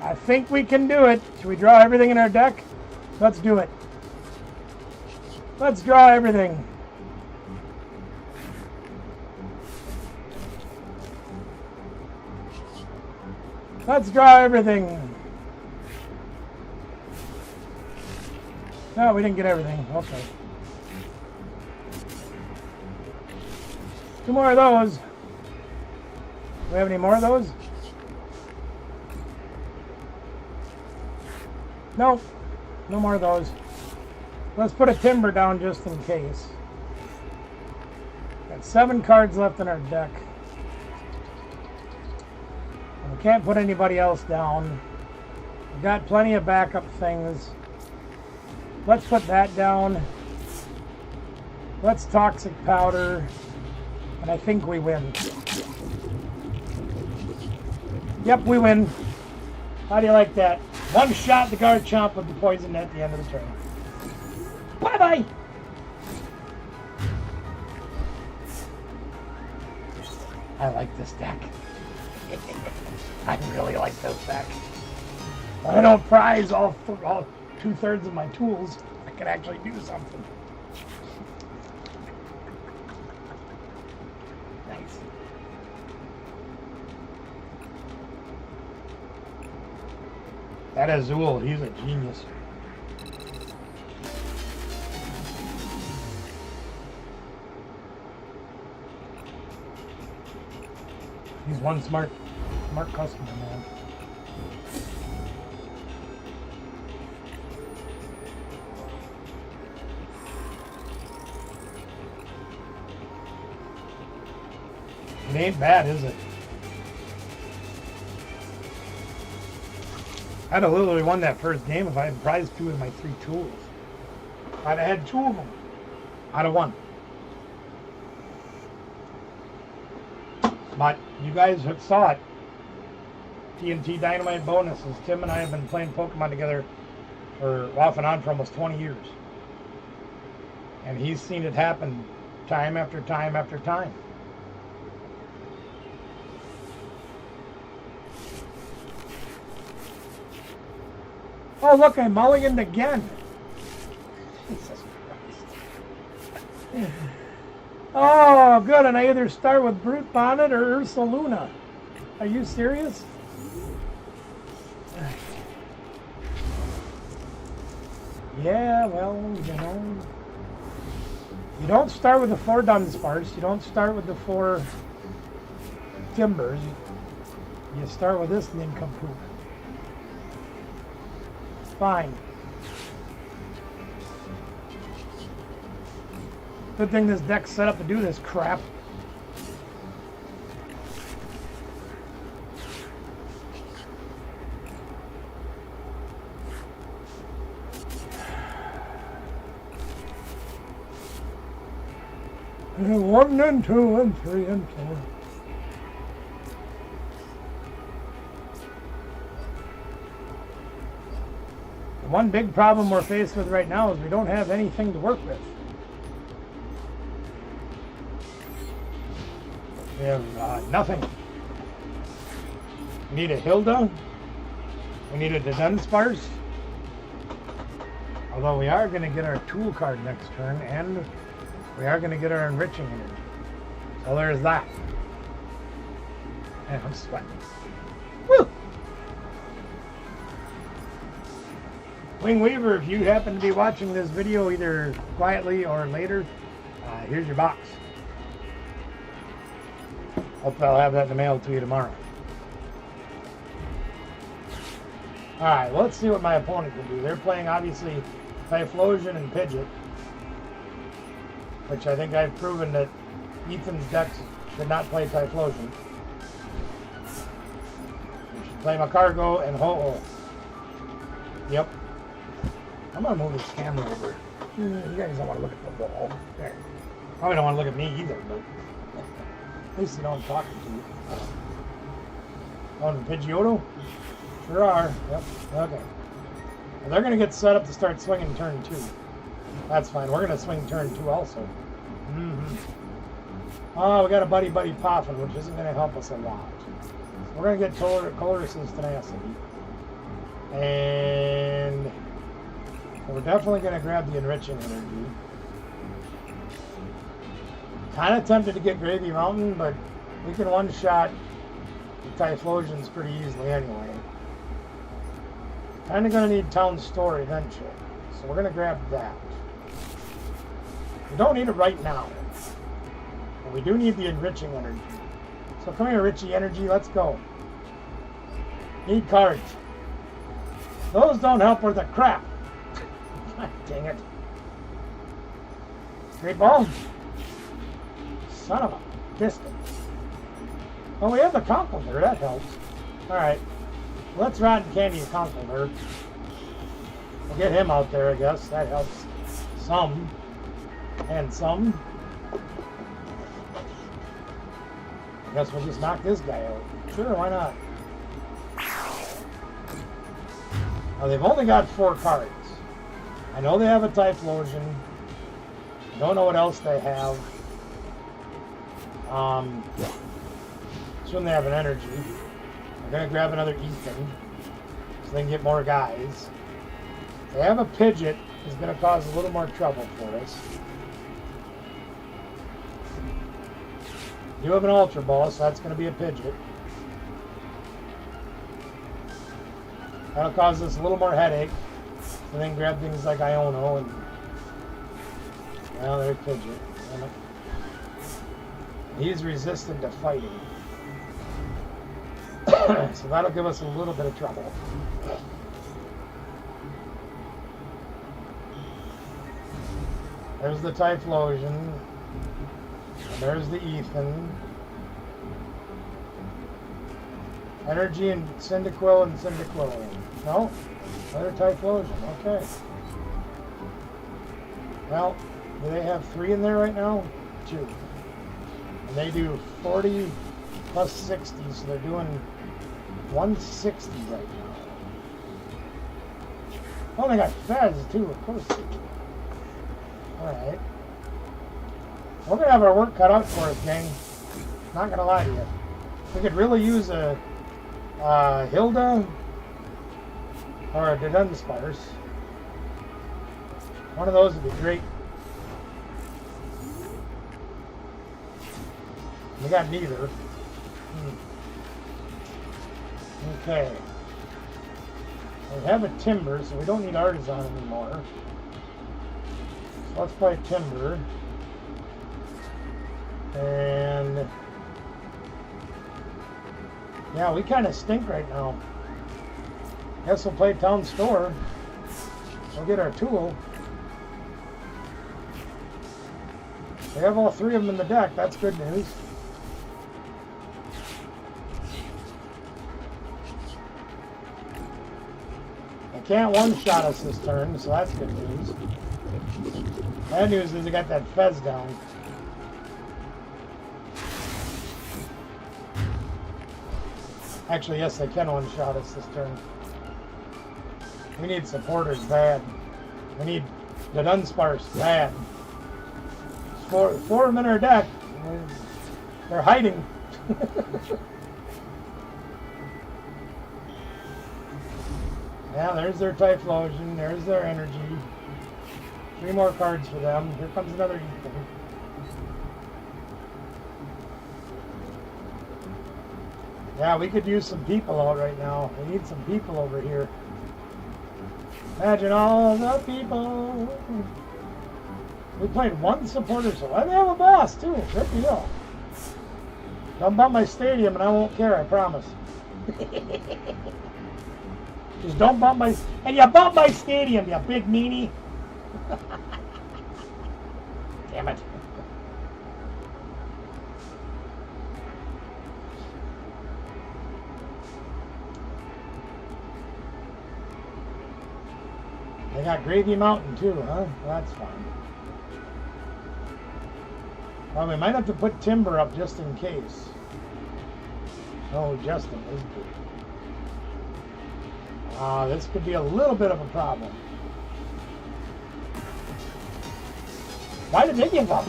I think we can do it. Should we draw everything in our deck? Let's do it. Let's draw everything. Let's draw everything. No, we didn't get everything. Okay. 2 more of those. Do we have any more of those? No. No more of those. Let's put a timber down just in case. Got 7 cards left in our deck. And we can't put anybody else down. We've got plenty of backup things. Let's put that down. Let's toxic powder. And I think we win. Yep, we win. How do you like that? 1 shot the guard chomp with the poison at the end of the turn. Bye-bye! I like this deck. I really like this deck. I don't prize all 2/3 of my tools. I can actually do something. Nice. That Azul, he's a genius. He's one smart customer, man. It ain't bad, is it? I'd have literally won that first game if I had prized 2 of my 3 tools. If I'd have had 2 of them, I'd have won. But you guys have saw it. TNT Dynamite bonuses. Tim and I have been playing Pokemon together for off and on for almost 20 years. And he's seen it happen time after time after time. Oh, look, I mulliganed again. Jesus Christ. Oh, good, and I either start with Brute Bonnet or Ursaluna. Are you serious? Yeah, well, you know. You don't start with the 4 Dunsparce. You don't start with the 4 Timbers. You start with this nincompoop. Fine. Good thing this deck's set up to do this crap. And 1 and 2 and 3 and 4. The one big problem we're faced with right now is we don't have anything to work with. We have nothing. We need a Hilda. We need a Dunsparce. Although we are going to get our tool card next turn, and we are going to get our enriching energy. So there's that. And I'm sweating. Woo! Wing Weaver, if you happen to be watching this video either quietly or later, here's your box. Hopefully I'll have that in the mail to you tomorrow. Alright, well, let's see what my opponent can do. They're playing, obviously, Typhlosion and Pidgeot, which I think I've proven that Ethan's deck should not play Typhlosion. You should play Macargo and Ho-Oh. Yep. I'm going to move this camera over. You guys don't want to look at the ball. There. Probably don't want to look at me either, but at least you know I'm talking to you. On Pidgeotto? Sure are. Yep. Okay. Well, they're going to get set up to start swinging turn 2. That's fine. We're going to swing turn 2 also. Oh, we got a Buddy Poffin, which isn't going to help us a lot. So we're going to get Colress's Tenacity. And we're definitely going to grab the Enriching Energy. Kind of tempted to get Gravy Mountain, but we can one-shot the Typhlosions pretty easily anyway. Kind of going to need Town Store eventually, so we're going to grab that. We don't need it right now, but we do need the Enriching Energy. So come here, Richie Energy, let's go. Need cards. Those don't help worth a crap. God dang it. Great ball. Son of a biscuit. Oh, we have the Conkeldurr, that helps. Alright. Let's Rotten Candy Conkeldurr. We'll get him out there, I guess. That helps some. And some. I guess we'll just knock this guy out. Sure, why not? Now, they've only got 4 cards. I know they have a Typhlosion. I don't know what else they have. Shouldn't they have an energy? We're going to grab another Ethan so they can get more guys. They have a Pidgeot. It's going to cause a little more trouble for us. You have an Ultra Ball, so that's going to be a Pidgeot. That'll cause us a little more headache. So then grab things like Iono and... Well, there's Pidgeot. He's resistant to fighting. So that'll give us a little bit of trouble. There's the Typhlosion. There's the Ethan. Energy and Cyndaquil and Cyndaquil. No? Another Typhlosion. Okay. Well, do they have 3 in there right now? 2. And they do 40 plus 60, so they're doing 160 right now. Oh, they got Fez too, of course they do. Alright. We're going to have our work cut out for us, gang. Not going to lie to you. We could really use a Hilda or a Dunsparce. One of those would be great. We got neither. Okay. We have a Timber, so we don't need Artisan anymore. So let's play Timber. And yeah, we kind of stink right now. Guess we'll play Town Store. We'll get our tool. We have all 3 of them in the deck. That's good news. They can't one-shot us this turn, so that's good news. Bad news is they got that Fez down. Actually, yes, they can one-shot us this turn. We need supporters bad. We need the Dunsparce bad. 4 of them in our deck. They're hiding. Yeah, there's their Typhlosion. There's their energy. 3 more cards for them. Here comes another Ethan. Yeah, we could use some people out right now. We need some people over here. Imagine all the people. We played 1 supporter, so they have a boss too. Good deal. Don't bump my stadium and I won't care, I promise. Just don't bump my... And you bump my stadium, you big meanie. Damn it. They got Gravy Mountain too, huh? Well, that's fine. Well, we might have to put timber up just in case. Oh, Justin is good. This could be a little bit of a problem. Why did they give up?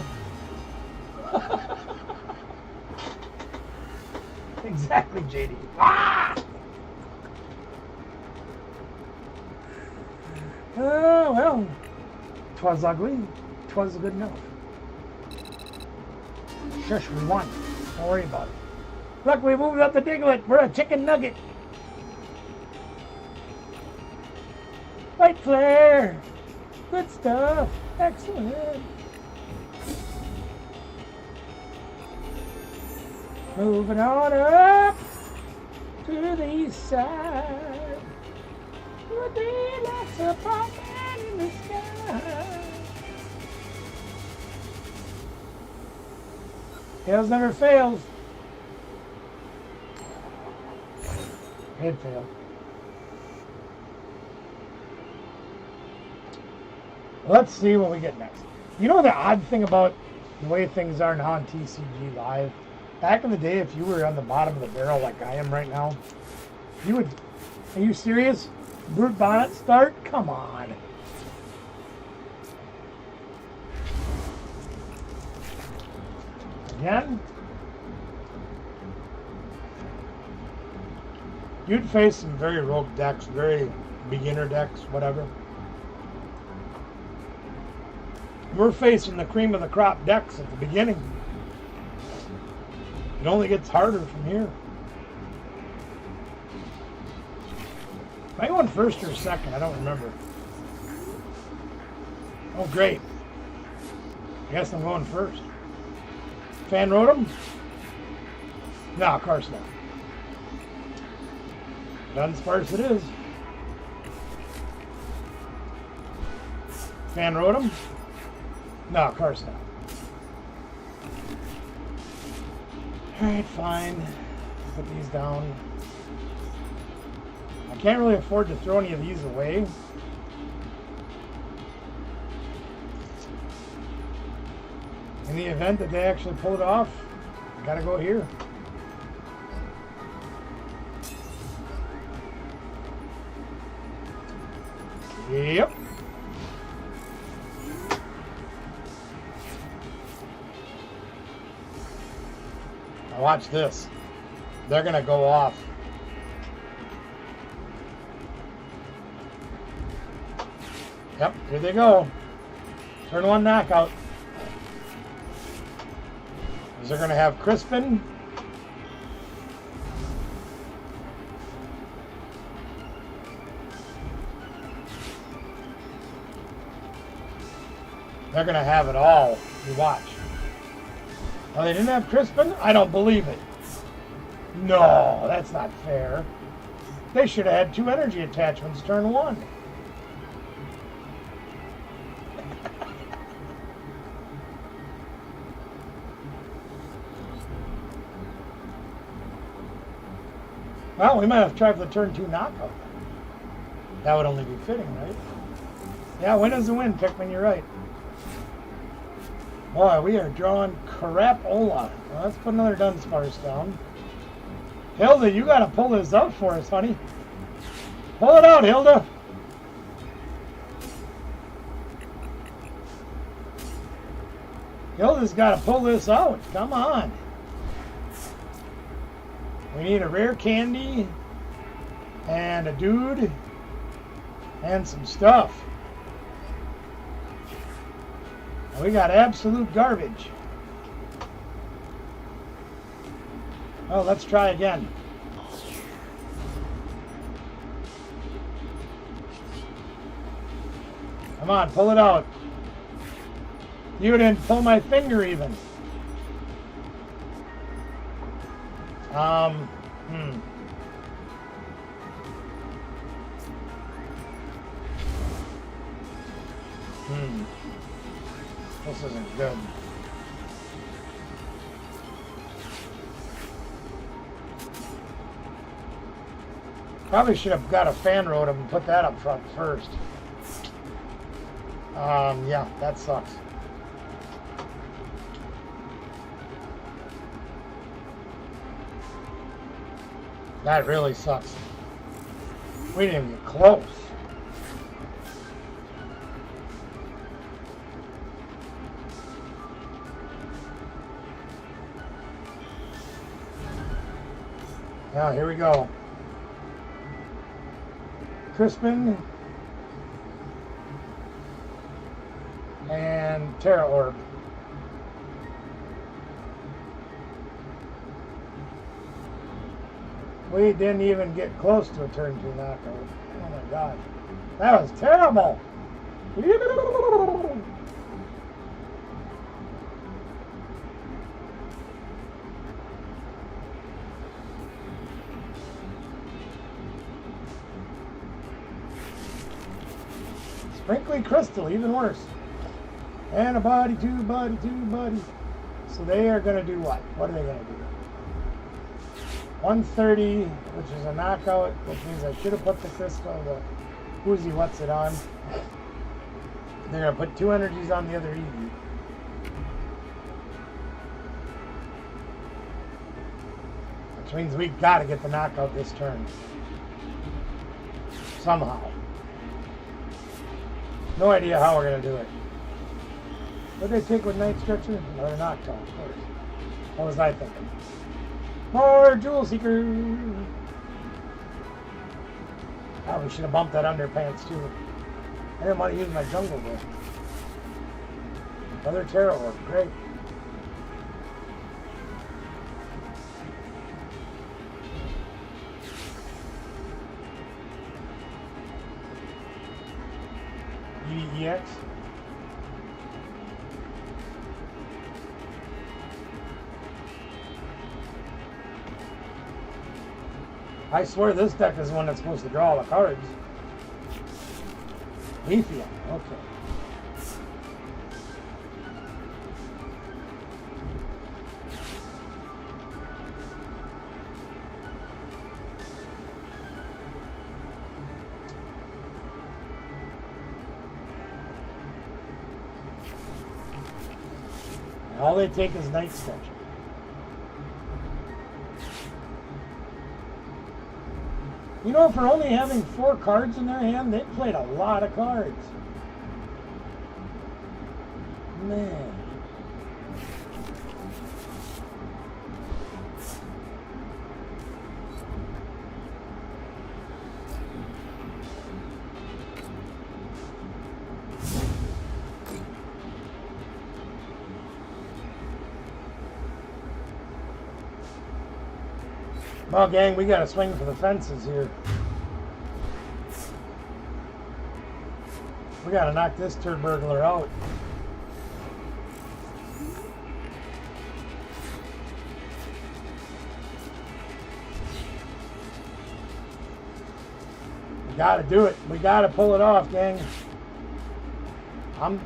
Exactly, JD. Ah! Well, 'twas ugly. 'Twas good enough. Shush, we won. Don't worry about it. Look, we moved up the Diglett. We're a chicken nugget. White flare. Good stuff. Excellent. Moving on up to the east side. Would be like a apartment in the sky. Tails never fails. It failed. Let's see what we get next. You know the odd thing about the way things are now on TCG Live? Back in the day, if you were on the bottom of the barrel like I am right now, you would... Are you serious? Brute bonnet start? Come on. Again? You'd face some very rogue decks, very beginner decks, whatever. We're facing the cream of the crop decks at the beginning. It only gets harder from here. Am I going first or second? I don't remember. Oh, great. I guess I'm going first. Fan Rotom? No, of course not. Dunsparce it is. Fan Rotom? No, of course not. Alright, fine. Put these down. I can't really afford to throw any of these away. In the event that they actually pull it off, I gotta go here. Yep. Now watch this. They're gonna go off. Yep, here they go. Turn one knockout. They're going to have Crispin. They're going to have it all. You watch. Oh, they didn't have Crispin? I don't believe it. No, that's not fair. They should have had 2 energy attachments turn 1. Well, we might have tried for the turn 2 knockout. That would only be fitting, right? Yeah, win is a win, Pikmin, you're right. Boy, we are drawing crap-ola. Well, let's put another Dunsparce down. Hilda, you gotta pull this out for us, honey. Pull it out, Hilda. Hilda's gotta pull this out. Come on. We need a rare candy and a dude and some stuff. And we got absolute garbage. Well, let's try again. Come on, pull it out. You didn't pull my finger even. This isn't good. Probably should have got a fan rotor and put that up front first. Yeah, that sucks. That really sucks. We didn't even get close. Now, here we go. Crispin and Terra Orb. We didn't even get close to a turn 2 knockout. Oh my gosh. That was terrible. Sprinkly Crystal, even worse. And a body, two body, two body. So they are going to do what? What are they going to do? 130, which is a knockout, which means I should have put the crystal, the Woozy What's It on. They're going to put 2 energies on the other Eevee. Which means we got to get the knockout this turn. Somehow. No idea how we're going to do it. What did they take with Night Stretcher? Another knockout, of course. What was I thinking? More Jewel Seeker! Probably should have bumped that underpants too. I didn't want to use my jungle though. Another Terra Orb, great. EX. I swear this deck is one that's supposed to draw all the cards. Leafia, okay. And all they take is Night Stretcher. You know, for only having 4 cards in their hand, they played a lot of cards. Man. Well, gang, we got to swing for the fences here. We got to knock this turd burglar out. We got to do it. We got to pull it off, gang. I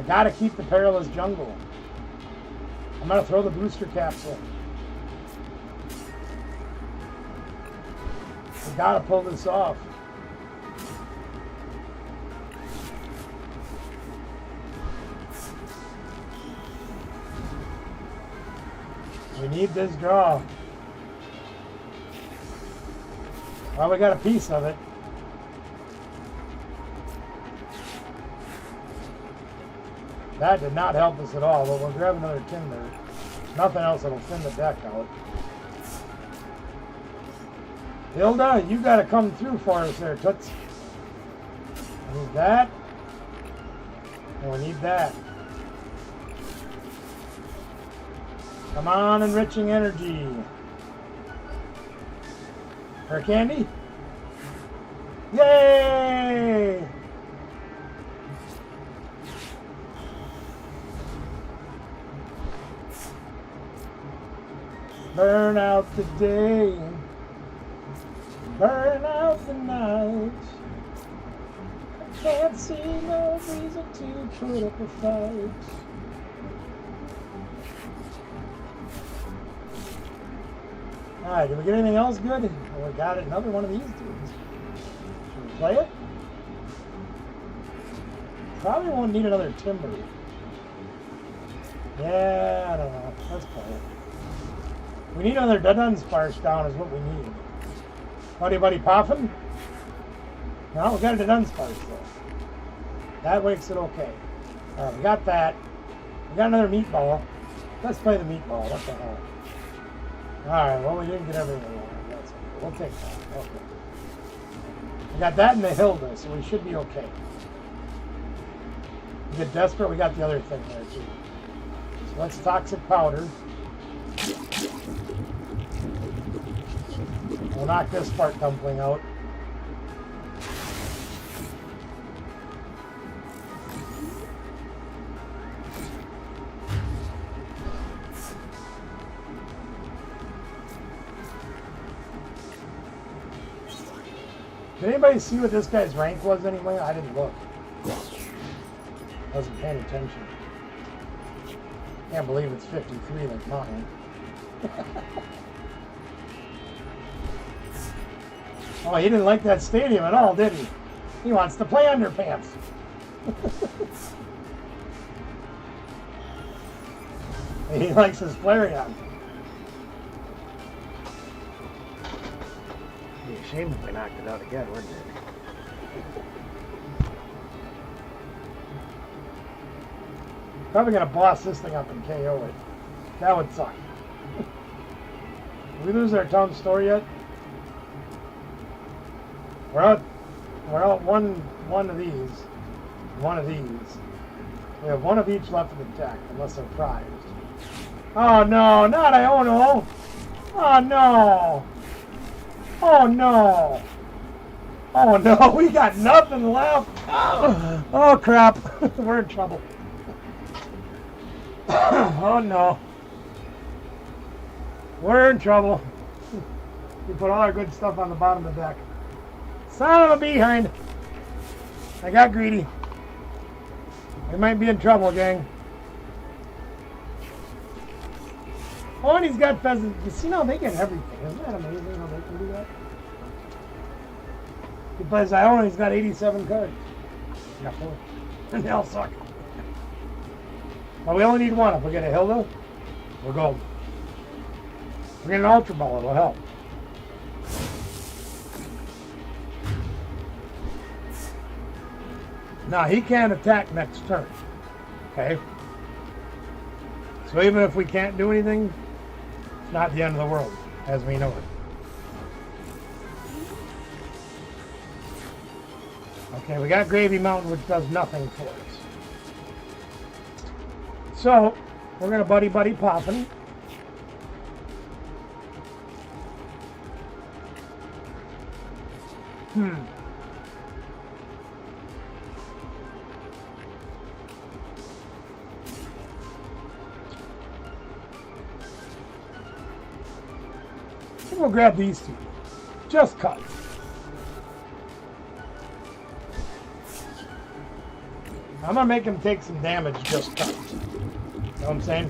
got to keep the Perilous Jungle. I'm going to throw the booster capsule. We got to pull this off. We need this draw. Well, we got a piece of it. That did not help us at all, but we'll grab another Tinder. Nothing else that'll thin the deck out. Hilda, you gotta come through for us there, Toots. We need that. And we need that. Come on, Enriching Energy. Her candy? Yay! Burn out the day, burn out the night. Can't see no reason to put up a fight. Alright, did we get anything else good? Well, we got another one of these dudes. Should we play it? Probably won't need another timber. Yeah, I don't know. Let's play it. We need another Dunsparce down is what we need. Buddy popping? No, we got a Dunsparce though. That makes it okay. Alright, we got that. We got another meatball. Let's play the meatball. What the hell? Alright, well we didn't get everything we wanted. That's okay. We'll take that. Okay. We got that in the Hilda, so we should be okay. We get desperate, we got the other thing there too. So let's toxic powder. We'll knock this spark dumpling out. Did anybody see what this guy's rank was anyway? I didn't look. Wasn't paying attention. Can't believe it's 53 like mine. Oh, he didn't like that stadium at all, did he? He wants to play underpants. He likes his Flareon. It'd be a shame if we knocked it out again, wouldn't it? Probably gonna boss this thing up and KO it. That would suck. Did we lose our town store yet? We're out one of these. One of these. We have one of each left in the deck, unless they're prized. Oh no, not Iono! Oh no! Oh no! Oh no, we got nothing left! Oh crap, we're in trouble. Oh no. We're in trouble. We put all our good stuff on the bottom of the deck. Son of a behind. I got greedy. We might be in trouble, gang. Oh, and he's got pheasants. You see now they get everything. Isn't that amazing how they can do that? He plays Iona, he's got 87 cards. Yeah, 4. And they all suck. But we only need one. If we get a Hilda, we're golden. If we get an Ultra Ball, it'll help. Now, he can't attack next turn. Okay? So even if we can't do anything, it's not the end of the world, as we know it. Okay, we got Gravy Mountain, which does nothing for us. So, we're going to buddy popping. We'll grab these two. Just cut. I'm going to make him take some damage just cut. You know what I'm saying?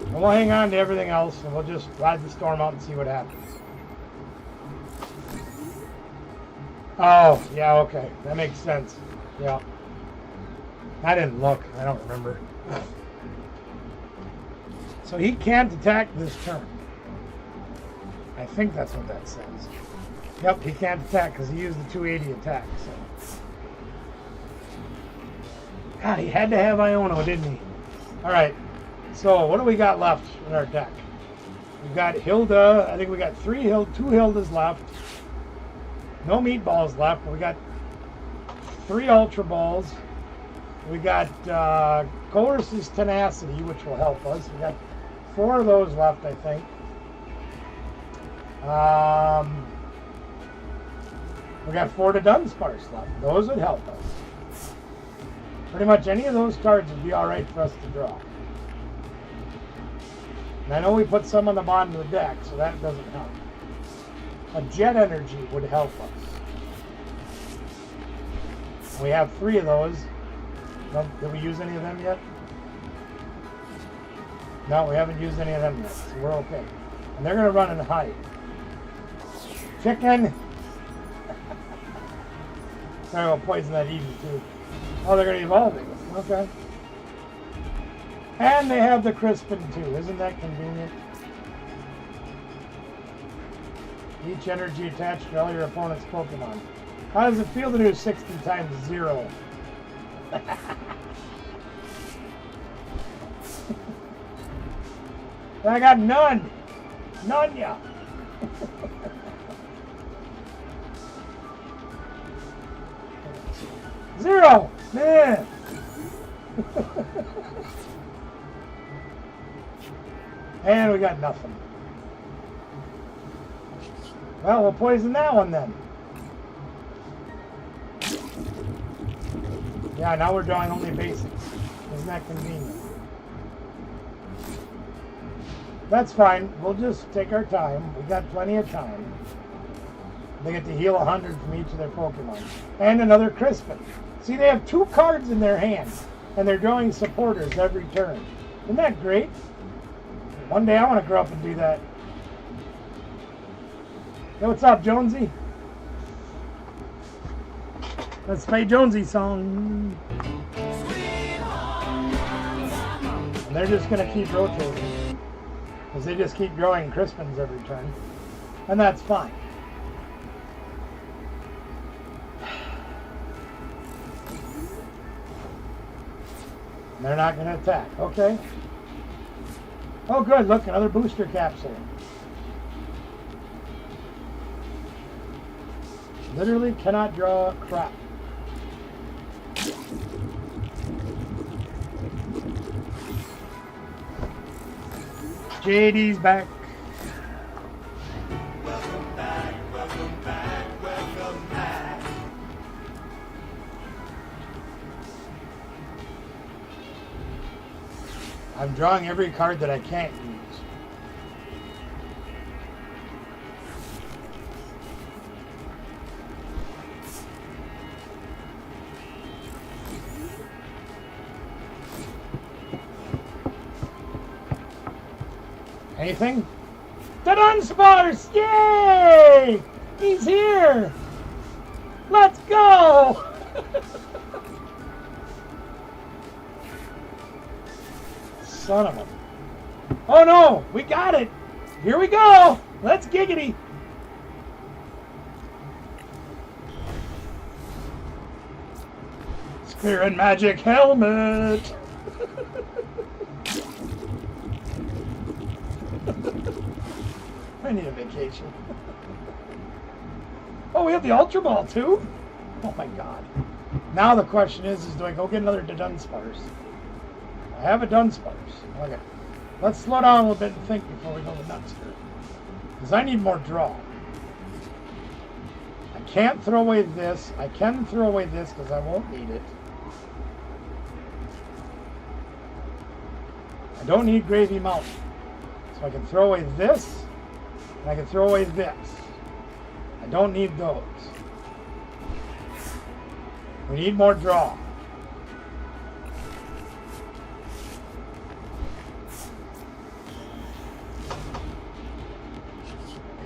And we'll hang on to everything else and we'll just ride the storm out and see what happens. Oh, yeah, okay. That makes sense. Yeah. I didn't look. I don't remember. So he can't attack this turn. I think that's what that says. Yep, he can't attack because he used the 280 attack. So. God, he had to have Iono, didn't he? Alright, so what do we got left in our deck? We've got Hilda. I think we got two Hildas left. No meatballs left, but we got 3 Ultra Balls. We got Chorus's Tenacity, which will help us. We got 4 of those left, I think. We got 4 to Dunsparce left. Those would help us. Pretty much any of those cards would be alright for us to draw. And I know we put some on the bottom of the deck, so that doesn't help. A Jet Energy would help us. We have 3 of those. Did we use any of them yet? No, we haven't used any of them yet, so we're okay. And they're going to run and hide. Chicken! Sorry, we'll poison that Eden too. Oh, they're going to evolve it. Okay. And they have the Crispin too. Isn't that convenient? Each energy attached to all your opponent's Pokemon. How does it feel to do 60 times 0? I got none. None, yeah. 0. Man. And we got nothing. Well, we'll poison that one then. Yeah, now we're drawing only basics. Isn't that convenient? That's fine. We'll just take our time. We got plenty of time. They get to heal 100 from each of their Pokemon. And another Crispin. See, they have 2 cards in their hand, and they're drawing supporters every turn. Isn't that great? One day I want to grow up and do that. Hey, what's up, Jonesy? Let's play Jonesy song. And they're just going to keep rotating, because they just keep drawing Crispins every turn. And that's fine. They're not going to attack. Okay. Oh, good. Look, another booster capsule. Literally cannot draw crap. JD's back. Welcome back, welcome back, welcome back. I'm drawing every card that I can't use. Anything? The Dunsparce! Yay! He's here! Let's go! Son of a... Oh no! We got it! Here we go! Let's giggity! Spirit Magic Helmet! I need a vacation. Oh, we have the Ultra Ball too? Oh my god. Now the question is do I go get another Dunsparce? I have a Dunsparce. Okay. Let's slow down a little bit and think before we go to nuts here. Because I need more draw. I can't throw away this. I can throw away this because I won't need it. I don't need Gravy Mountain. So I can throw away this. And I can throw away this. I don't need those. We need more draw.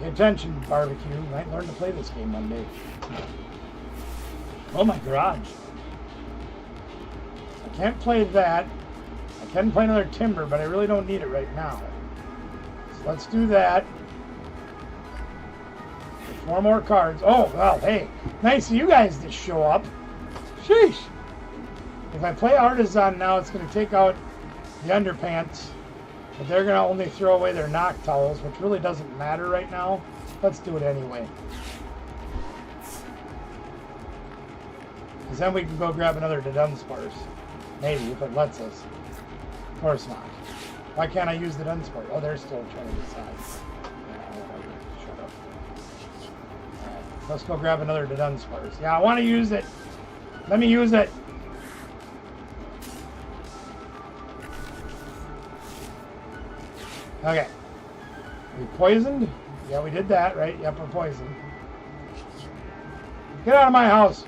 Pay attention, barbecue. You might learn to play this game one day. Oh my garage. I can't play that. I can play another Timber, but I really don't need it right now. So let's do that. 4 more cards. Oh, well, hey. Nice of you guys to show up. Sheesh. If I play Artisan now, it's going to take out the underpants. But they're going to only throw away their Noctowls, which really doesn't matter right now. Let's do it anyway. Because then we can go grab another Dunsparce. Maybe, if it lets us. Of course not. Why can't I use the Dunsparce? Oh, they're still trying to decide. Shut up. Alright, let's go grab another Dunsparce. Yeah, I want to use it. Let me use it. Okay. We poisoned? Yeah, we did that, right? Yep, we're poisoned. Get out of my house.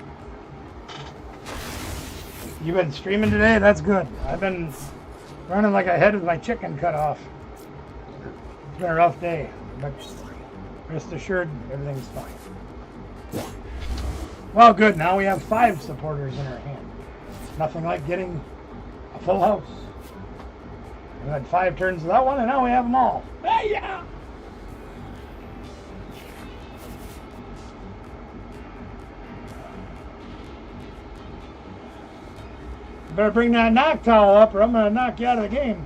You've been streaming today? That's good. I've been running like I had with my chicken cut off. It's been a rough day, but rest assured, everything's fine. Well, good. Now we have 5 supporters in our hand. Nothing like getting a full house. We had 5 turns of that one, and now we have them all. Hey, yeah! Better bring that knock towel up or I'm going to knock you out of the game.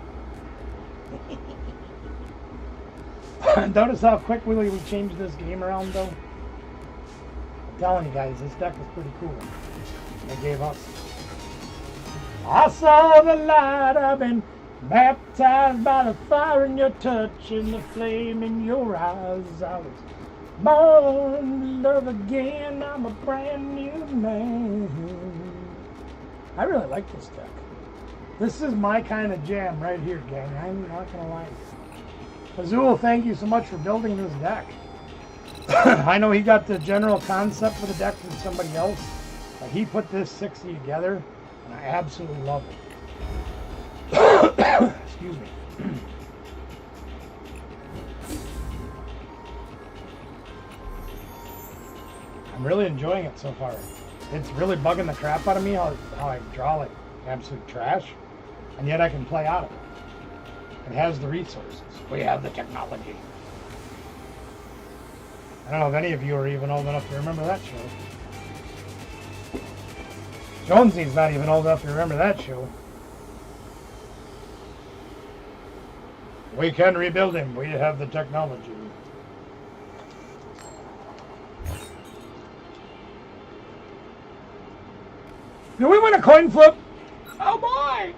Notice how quickly we changed this game around, though? I'm telling you guys, this deck is pretty cool. I gave up. I saw the light, I've been baptized by the fire in your touch and the flame in your eyes. I was born to love again, I'm a brand new man. I really like this deck. This is my kind of jam right here, gang. I'm not going to lie. Azul, thank you so much for building this deck. I know he got the general concept for the deck from somebody else, but he put this 60 together, and I absolutely love it. Excuse me. I'm really enjoying it so far. It's really bugging the crap out of me how I draw like absolute trash, and yet I can play out of it. It has the resources. We have the technology. I don't know if any of you are even old enough to remember that show. Jonesy's not even old enough to remember that show. We can rebuild him. We have the technology. Do we win a coin flip? Oh boy!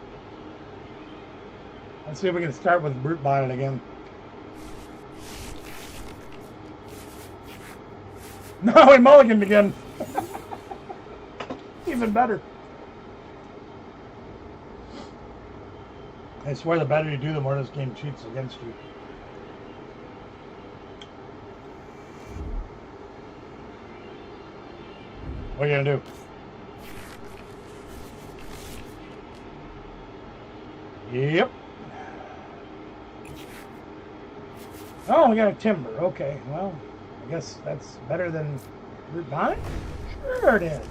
Let's see if we can start with Brute Bonnet again. No, we mulliganed again. Even better. I swear the better you do, the more this game cheats against you. What are you gonna do? Yep. Oh, we got a timber. Okay, well, I guess that's better than Brute Bonnet? Sure it is.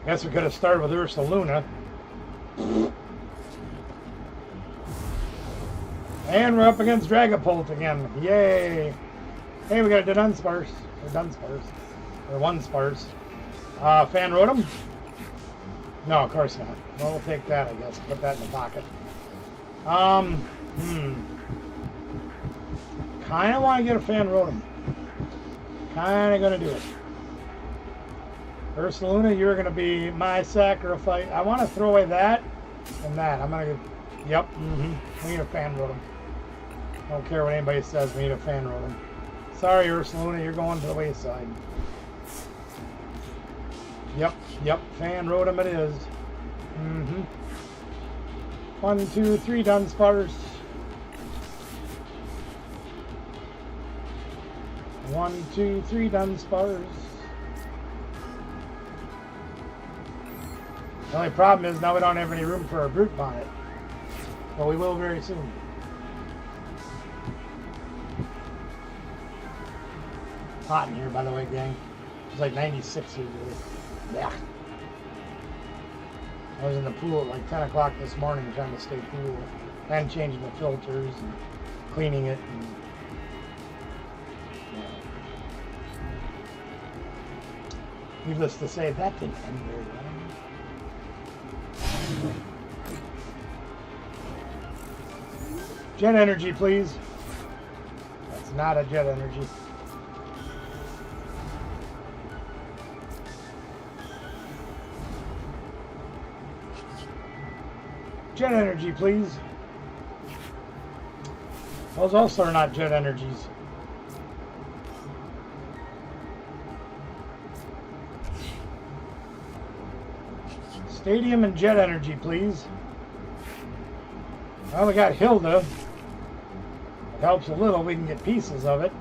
Guess we could have started with Ursa Luna. And we're up against Dragapult again. Yay! Hey, we got a Dunsparce. Or Dunsparce. Or one Sparse. Fan Rotom? No, of course not. Well, we'll take that, I guess. Put that in the pocket. Kind of want to get a Fan Rotom. Kind of going to do it. Ursaluna, you're going to be my sacrifice. I want to throw away that and that. I'm going to get... Yep. We need a Fan Rotom. Don't care what anybody says. We need a Fan Rotom. Sorry, Ursaluna, you're going to the wayside. Yep, Fan Rotom it is. 1, 2, 3 Dunsparce. 1, 2, 3 Dunsparce. The only problem is now we don't have any room for a Brute Bonnet. But we will very soon. Hot in here, by the way, gang. It's like 96 here today. Yeah. I was in the pool at like 10 o'clock this morning trying to stay cool and changing the filters and cleaning it. And, yeah. Needless to say, that didn't end very well. Jet energy, please. That's not a jet energy. Jet energy, please. Those also are not jet energies. Stadium and jet energy, please. Well, we got Hilda. It helps a little. We can get pieces of it.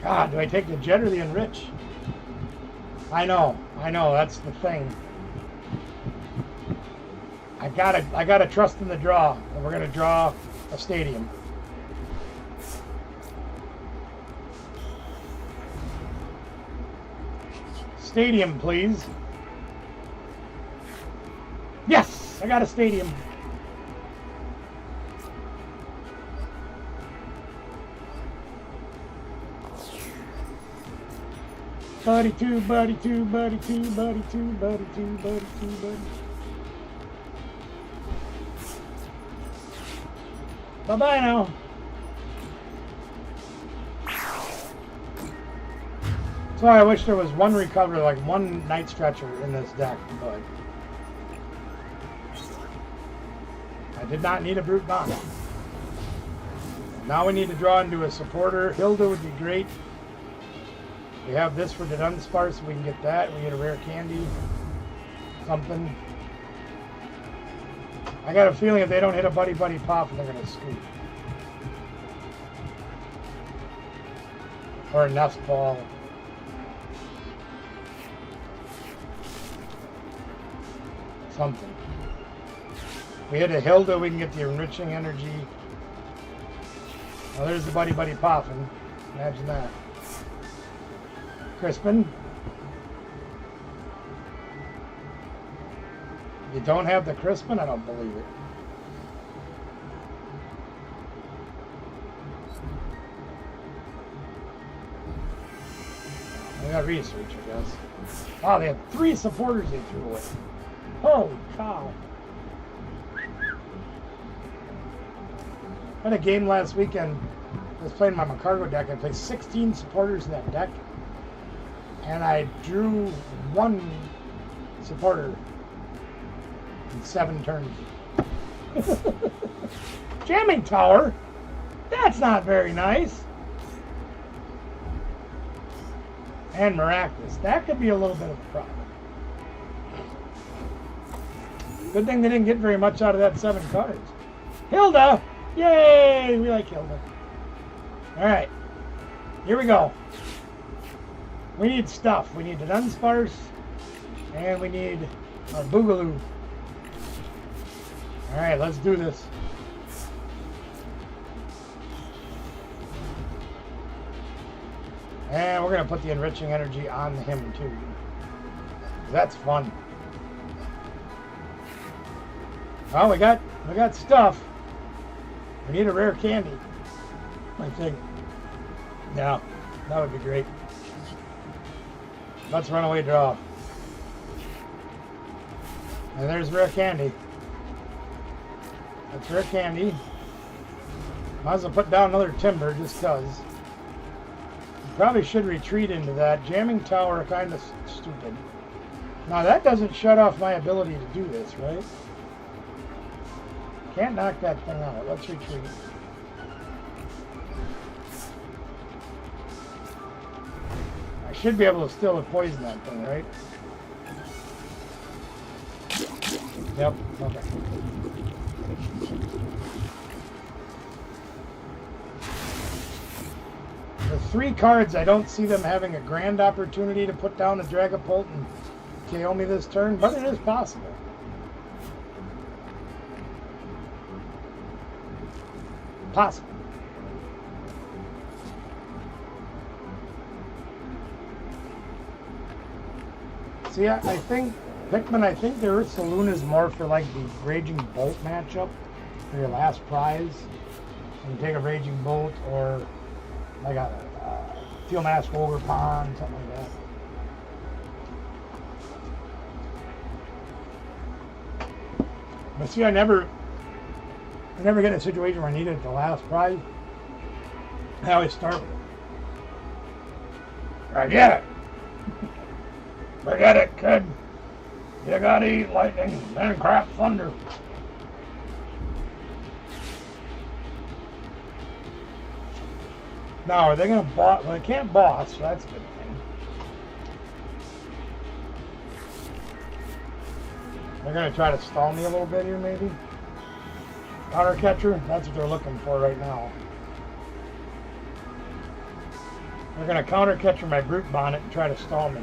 God, do I take the jet or the enrich? I know, that's the thing. I gotta trust in the draw, and we're gonna draw a stadium. Stadium, please. Yes, I got a stadium. Buddy two, buddy two, buddy two, buddy two, buddy two, buddy two, buddy. Bye-bye now. So I wish there was one recovery, like one night stretcher in this deck, but I did not need a brute bomb. Now we need to draw into a supporter. Hilda would be great. We have this for the Dunsparce, so we can get that. We get a rare candy, something. I got a feeling if they don't hit a Buddy Buddy Pop, they're going to scoop. Or a Nest Ball. Something. We hit a Hilda, we can get the enriching energy. Well, there's the Buddy Buddy Poppin'. Imagine that. Crispin. You don't have the Crispin? I don't believe it. I got research, I guess. Wow, they had 3 supporters they threw away. Holy cow. I had a game last weekend. I was playing my Macargo deck. I played 16 supporters in that deck. And I drew 1 supporter in 7 turns. Jamming Tower? That's not very nice. And Miraculous. That could be a little bit of a problem. Good thing they didn't get very much out of that 7 cards. Hilda! Yay! We like Hilda. Alright. Here we go. We need stuff. We need the Dunsparce. And we need our Boogaloo. Alright, let's do this. And we're going to put the enriching energy on him too. That's fun. Well, we got stuff. We need a rare candy, I think. Yeah, that would be great. Let's run away draw. And there's rare candy. That's rare candy. Might as well put down another timber just cause. Probably should retreat into that. Jamming Tower, kind of stupid. Now that doesn't shut off my ability to do this, right? Can't knock that thing out. Let's retreat. I should be able to still poison that thing, right? Yep, okay. The 3 cards, I don't see them having a grand opportunity to put down a Dragapult and KO me this turn, but it is possible. Possible. See, I think, Pikmin, I think the Earth Saloon is more for like the Raging Bolt matchup for your last prize. You take a Raging Bolt or like a Steel Mask Ogre Pond, something like that. But see, I never get in a situation where I need it at the last prize. I always start with it. Forget it. Forget it, kid. You gotta eat lightning, then crap thunder. Now, are they gonna boss? Well, they can't boss, so that's a good thing. They're gonna try to stall me a little bit here, maybe. Counter catcher, that's what they're looking for right now. They're going to counter catcher my brute bonnet and try to stall me.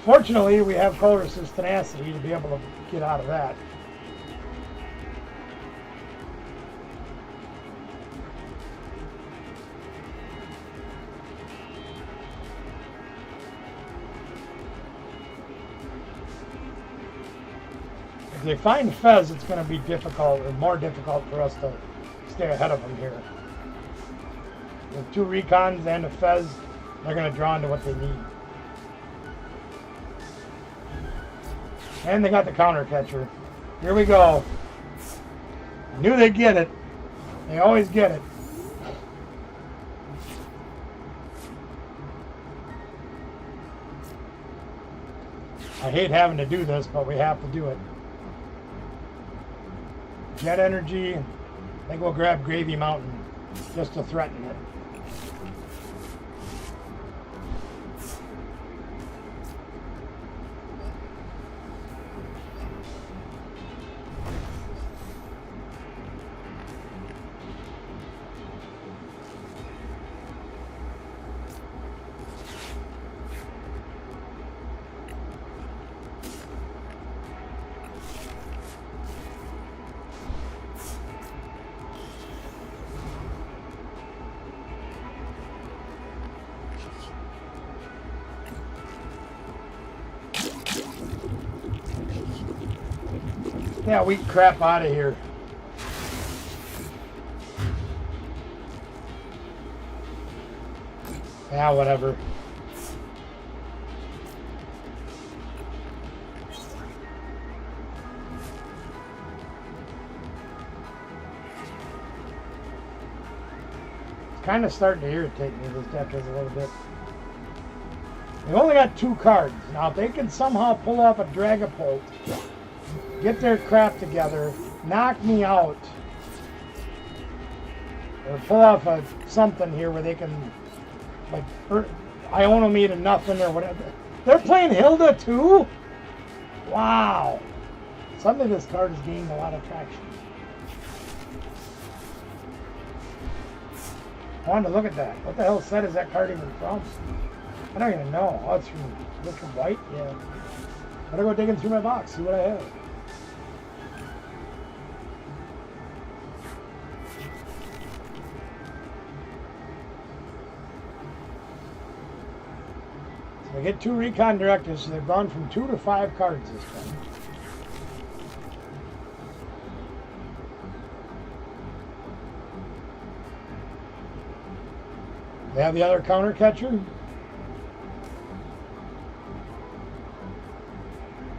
Fortunately, we have Colress's tenacity to be able to get out of that. If they find Fez, it's going to be difficult, or more difficult for us to stay ahead of them here. With 2 recons and a Fez, they're going to draw into what they need. And they got the counter catcher. Here we go. Knew they'd get it. They always get it. I hate having to do this, but we have to do it. Jet energy. I think we'll grab Gravy Mountain just to threaten it. Yeah, we crap out of here. Yeah, whatever. It's kind of starting to irritate me, this deck is a little bit. They've only got 2 cards. Now, if they can somehow pull off a Dragapult, get their crap together, knock me out, or pull off something here where they can, like, I own them to nothing or whatever. They're playing Hilda too? Wow. Suddenly this card is gaining a lot of traction. I wanted to look at that. What the hell set is that card even from? I don't even know. Oh, it's from White? Yeah. Better go digging through my box, see what I have. They get 2 recon directives, so they've gone from 2 to 5 cards this time. They have the other counter catcher.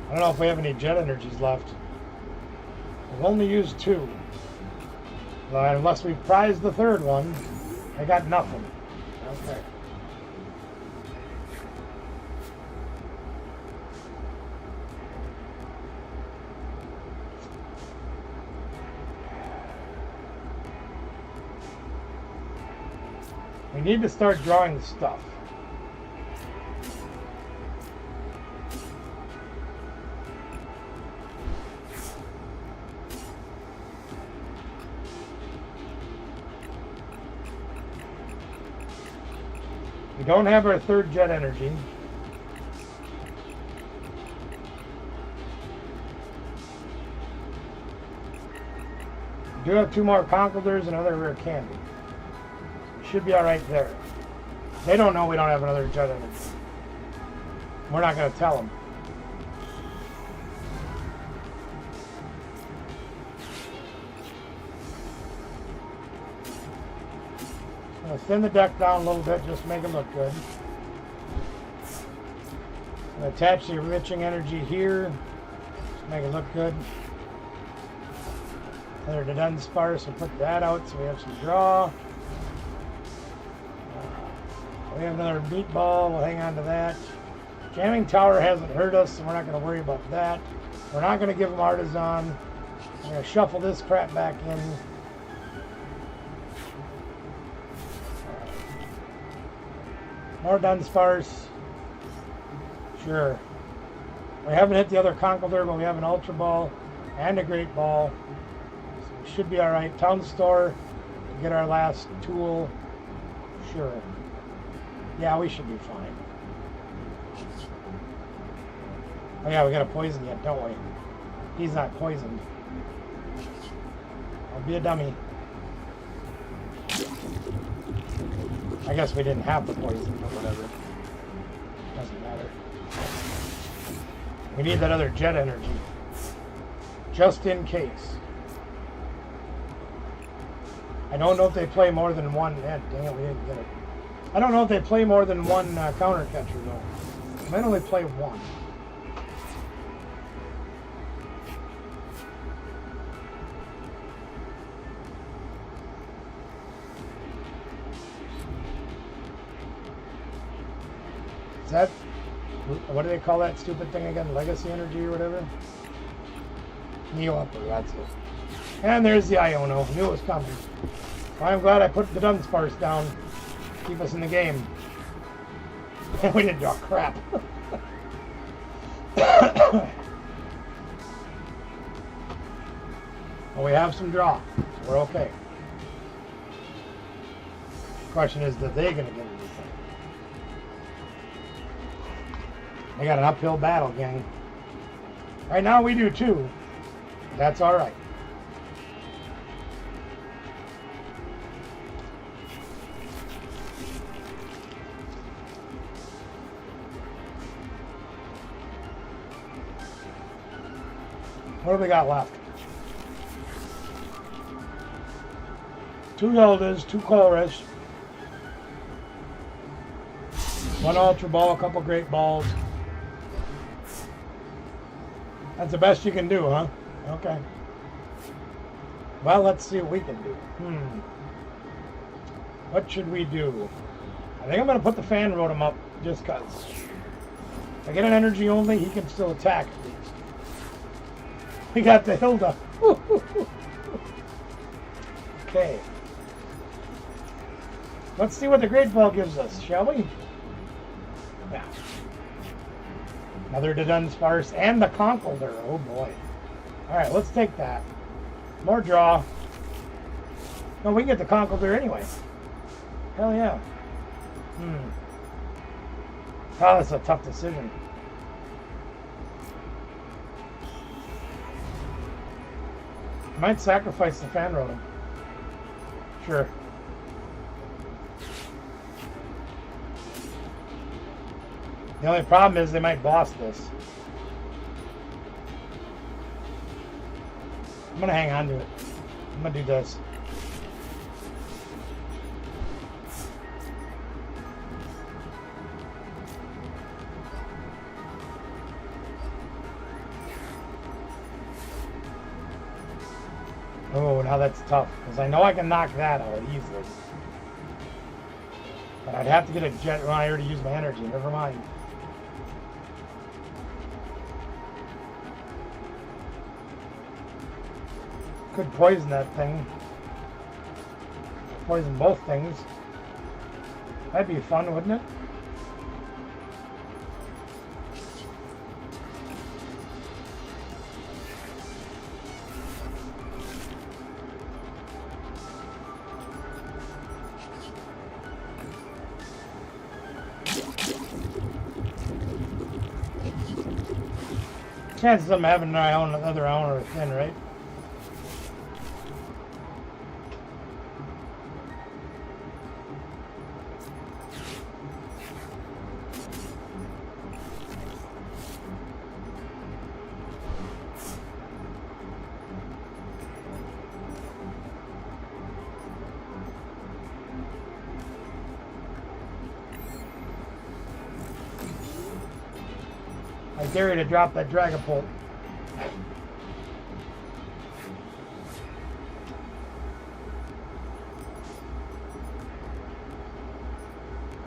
I don't know if we have any jet energies left. We've only used 2. Unless we prize the 3rd one, I got nothing. Okay. We need to start drawing stuff. We don't have our 3rd jet energy. We do have 2 more Conkeldurs and another rare candy. Should be all right there. They don't know we don't have another jet energy. We're not going to tell them. I'm going to thin the deck down a little bit just to make it look good. I'm going to attach the enriching energy here just to make it look good. Another Dunsparce, we'll put that out so we have some draw. We have another meatball, we'll hang on to that. Jamming Tower hasn't hurt us, so we're not going to worry about that. We're not going to give them Artisan. I'm going to shuffle this crap back in. More Dunsparce. Sure. We haven't hit the other Conkeldurr, but we have an Ultra Ball and a Great Ball. So we should be alright. Town Store to get our last tool. Sure. Yeah, we should be fine. Oh yeah, we got a poison yet, don't we? He's not poisoned. I'll be a dummy. I guess we didn't have the poison, but whatever. Doesn't matter. We need that other jet energy. Just in case. I don't know if they play more than one. Dang it, we didn't get it. I don't know if they play more than one counter catcher though. They might only play one. Is that, what do they call that stupid thing again? Legacy energy or whatever? Neo upper, that's it. And there's the Iono. Knew it was coming. Well, I'm glad I put the Dunsparce down. Keep us in the game. And we didn't draw crap. Well, we have some draw, so we're okay. The question is, are they going to get anything? They got an uphill battle, gang. Right now we do too. That's all right. What do we got left? 2 Yoldas, 2 Colress, 1 Ultra Ball, a couple Great Balls. That's the best you can do, huh? Okay. Well, let's see what we can do. What should we do? I think I'm going to put the Fan Rotom up just because. If I get an energy only, he can still attack at least. We got the Hilda. Okay. Let's see what the Great Ball gives us, shall we? Yeah. Another Dunsparce and the Conkeldurr. Oh boy. Alright, let's take that. More draw. No, we can get the Conkeldurr anyway. Hell yeah. Oh, that's a tough decision. Might sacrifice the Fan Rotom. Sure. The only problem is they might boss this. I'm gonna hang on to it. I'm gonna do this. Oh, now that's tough, because I know I can knock that out easily. But I'd have to get a jet. Well, I already used my energy. Never mind. Could poison that thing. Poison both things. That'd be fun, wouldn't it? Chances of them having another owner are thin, right? I dare you to drop that Dragapult.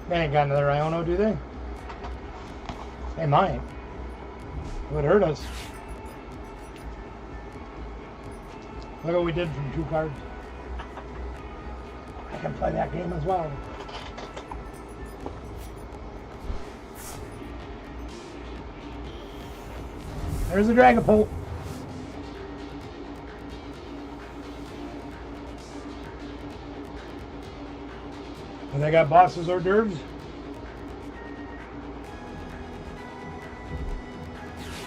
They ain't got another Iono, do they? They might. It would hurt us. Look what we did from 2 cards. I can play that game as well. There's the Dragapult. And they got Boss's hors d'oeuvres.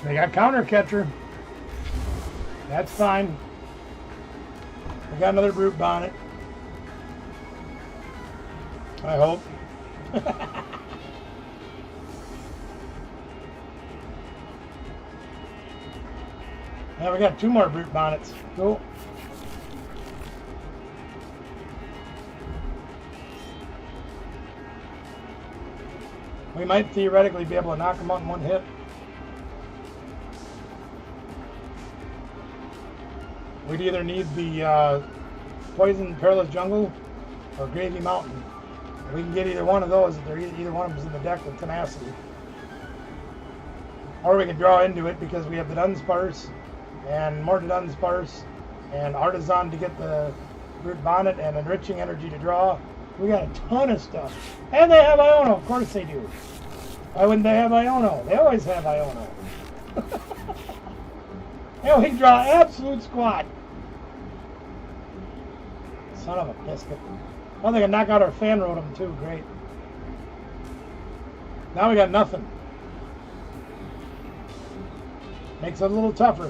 They got counter catcher. That's fine. We got another brute bonnet. I hope. Now we got 2 more brute bonnets. Cool. We might theoretically be able to knock them out in one hit. We'd either need the Poison Perilous Jungle or Gravy Mountain. If we can get either one of those, if either one of them is in the deck with Tenacity. Or we can draw into it because we have the Dunsparce and more Dunsparce and Artisan to get the Brute Bonnet and Enriching Energy to draw. We got a ton of stuff. And they have Iono, of course they do. Why wouldn't they have Iono? They always have Iono. And we draw absolute squat. Son of a biscuit. Oh, they can knock out our Fan Rotom too. Great. Now we got nothing. Makes it a little tougher.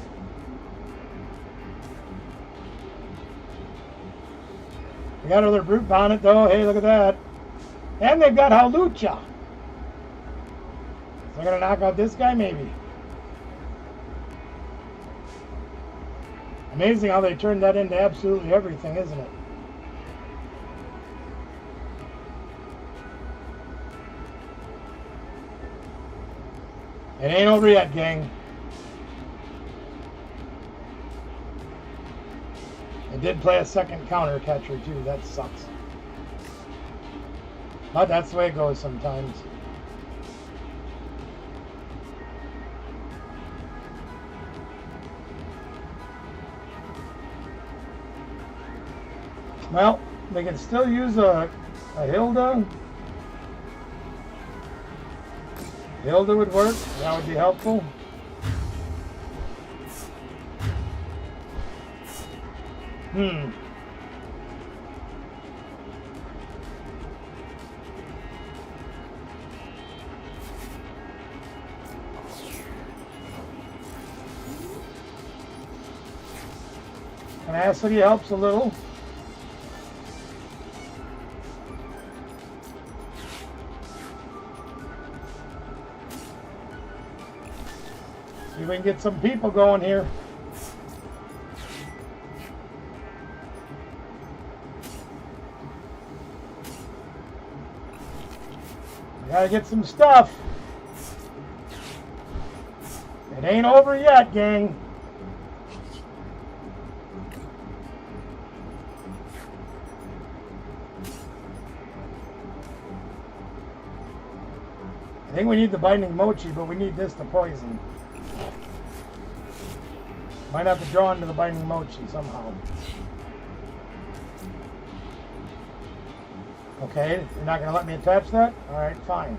We got another Brute Bonnet though. Hey, look at that. And they've got Hawlucha. So they're going to knock out this guy maybe. Amazing how they turned that into absolutely everything, isn't it? It ain't over yet, gang. It did play a second counter catcher too. That sucks. But that's the way it goes sometimes. Well, they can still use a Hilda. Hilda would work. That would be helpful. Tenacity helps a little. See if we can get some people going here. We gotta get some stuff. It ain't over yet, gang. I think we need the Binding Mochi, but we need this to poison. Might have to draw into the Binding Mochi somehow. Okay, you're not going to let me attach that? Alright, fine.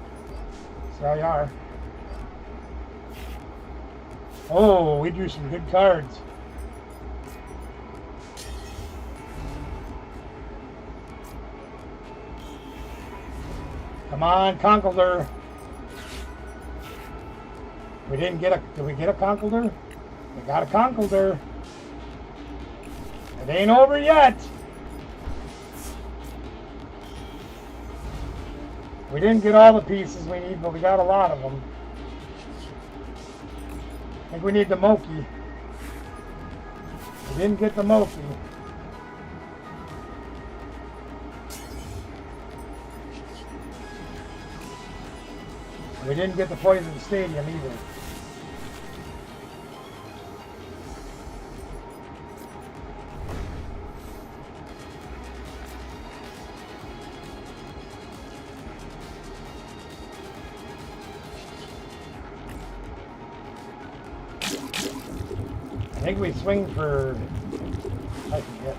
See how you are. Oh, we drew some good cards. Come on, Conkeldurr. We didn't get a... Did we get a Conkeldurr? We got a Conkeldurr. It ain't over yet. We didn't get all the pieces we need, but we got a lot of them. I think we need the Moki. We didn't get the Moki. We didn't get the Poison Stadium either. I think we swing for, I forget,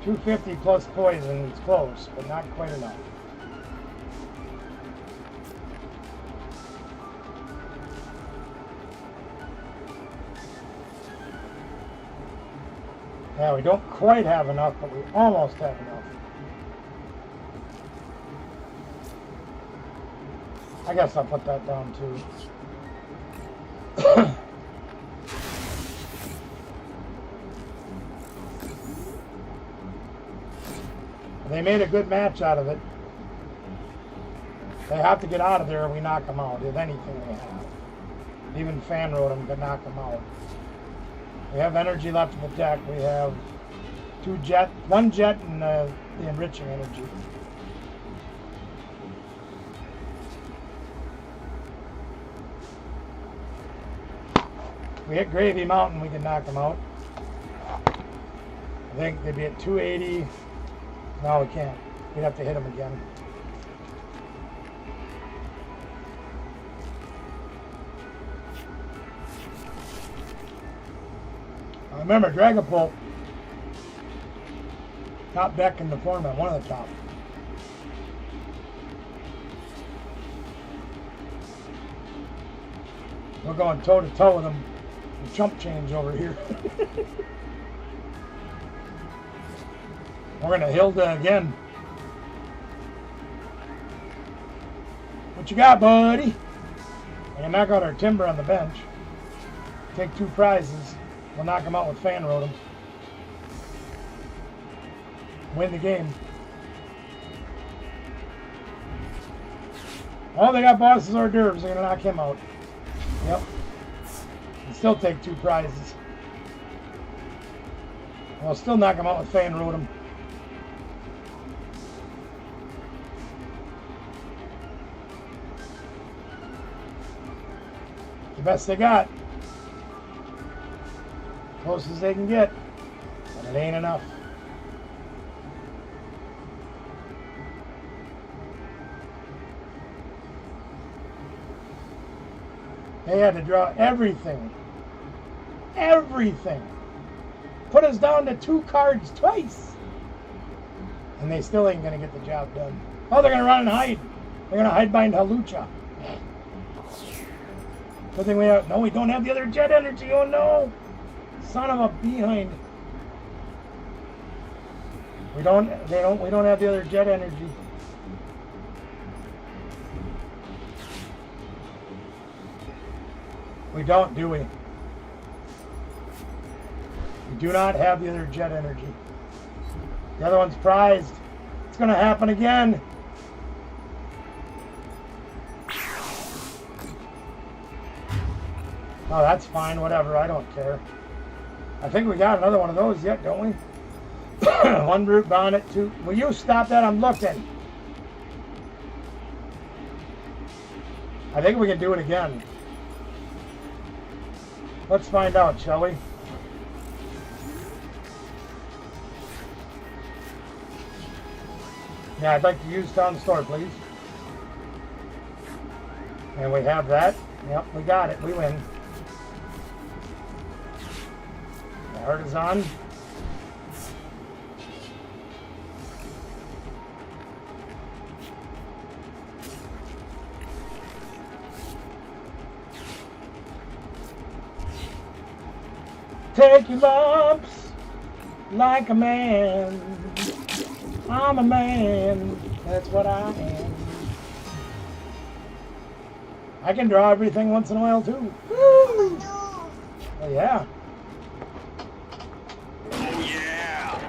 250 plus poison. It's close, but not quite enough. Yeah, we don't quite have enough, but we almost have enough. I guess I'll put that down too. They made a good match out of it. They have to get out of there or we knock them out, if anything they have. Even Fan Road them could knock them out. We have energy left in the deck. We have one jet and the enriching energy. If we hit Gravy Mountain, we can knock them out. I think they'd be at 280. No, we can't. We'd have to hit them again. Remember, Dragapult, top deck in the format, one of the top. We're going toe to toe with them. The chump change over here. We're going to Hilda again. What you got, buddy? We're going to knock out our Timber on the bench. Take 2 prizes. We'll knock them out with Fan Rotom. Win the game. Oh, they got Boss's hors d'oeuvres. They're going to knock him out. Yep. And still take 2 prizes. We'll still knock him out with Fan Rotom. The best they got. Close as they can get. And it ain't enough. They had to draw everything. Everything. Put us down to 2 cards twice. And they still ain't going to get the job done. Oh, they're going to run and hide. They're going to hide behind Halucha. Good thing we have. No, we don't have the other jet energy. Oh no! Son of a behind. We don't have the other jet energy. We don't, do we? We do not have the other jet energy. The other one's prized. It's going to happen again. Oh, that's fine. Whatever. I don't care. I think we got another one of those yet, don't we? 1 Root Bonnet, 2. Will you stop that? I'm looking. I think we can do it again. Let's find out, shall we? Yeah, I'd like to use Town Store, please. And we have that. Yep, we got it. We win. The heart is on. Take your lumps like a man. I'm a man. That's what I am. I can draw everything once in a while too. Woo! Oh yeah. Oh yeah.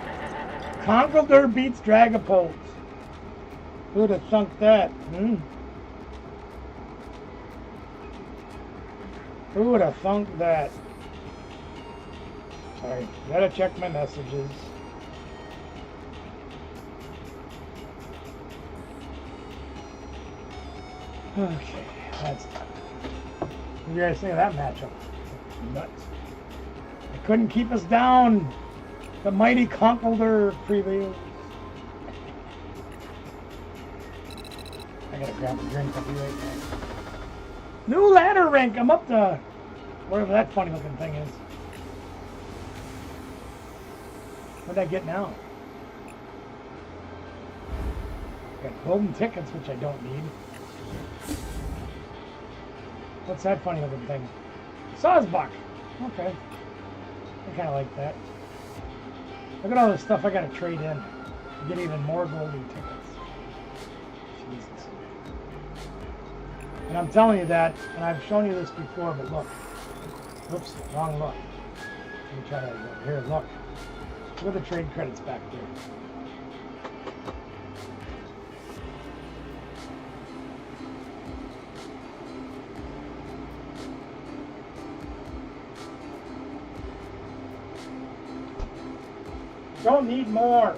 Conkeldurr beats Dragapult. Who'd have thunk that? Who would have thunk that? Sorry, gotta check my messages. Okay, that's done. What do you guys think of that matchup? Nuts. They couldn't keep us down. The mighty Conkeldurr prevails. I gotta grab a drink. I'll be right back. New ladder rank. I'm up to whatever that funny looking thing is. What did I get now? Got golden tickets, which I don't need. What's that funny looking thing? Sawsbuck. Okay. I kind of like that. Look at all this stuff I got to trade in to get even more golden tickets. Jesus. And I'm telling you that, and I've shown you this before, but look. Oops, wrong look. Let me try that again. Here, look. Look at the trade credits back there. Don't need more.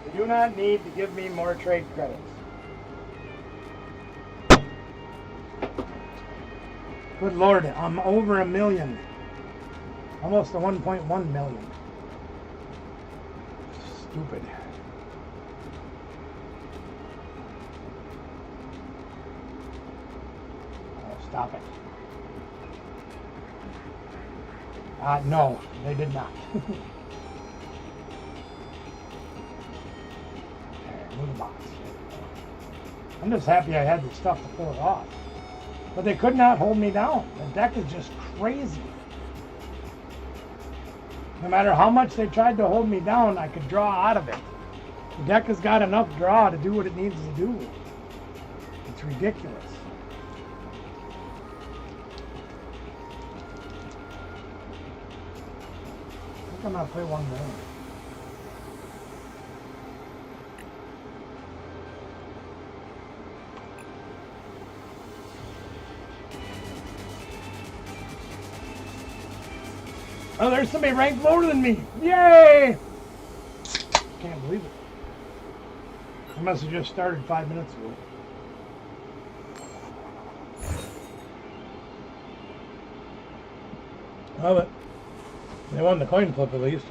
You do not need to give me more trade credits. Good Lord, I'm over 1 million. Almost a 1.1 million. Stupid. Stop it. No, they did not. Move the box. I'm just happy I had the stuff to pull it off. But they could not hold me down. The deck is just crazy. No matter how much they tried to hold me down, I could draw out of it. The deck has got enough draw to do what it needs to do. It's ridiculous. I'm gonna play one more. Oh, there's somebody ranked lower than me. Yay! Can't believe it. I must have just started 5 minutes ago. Oh, but they won the coin flip at least.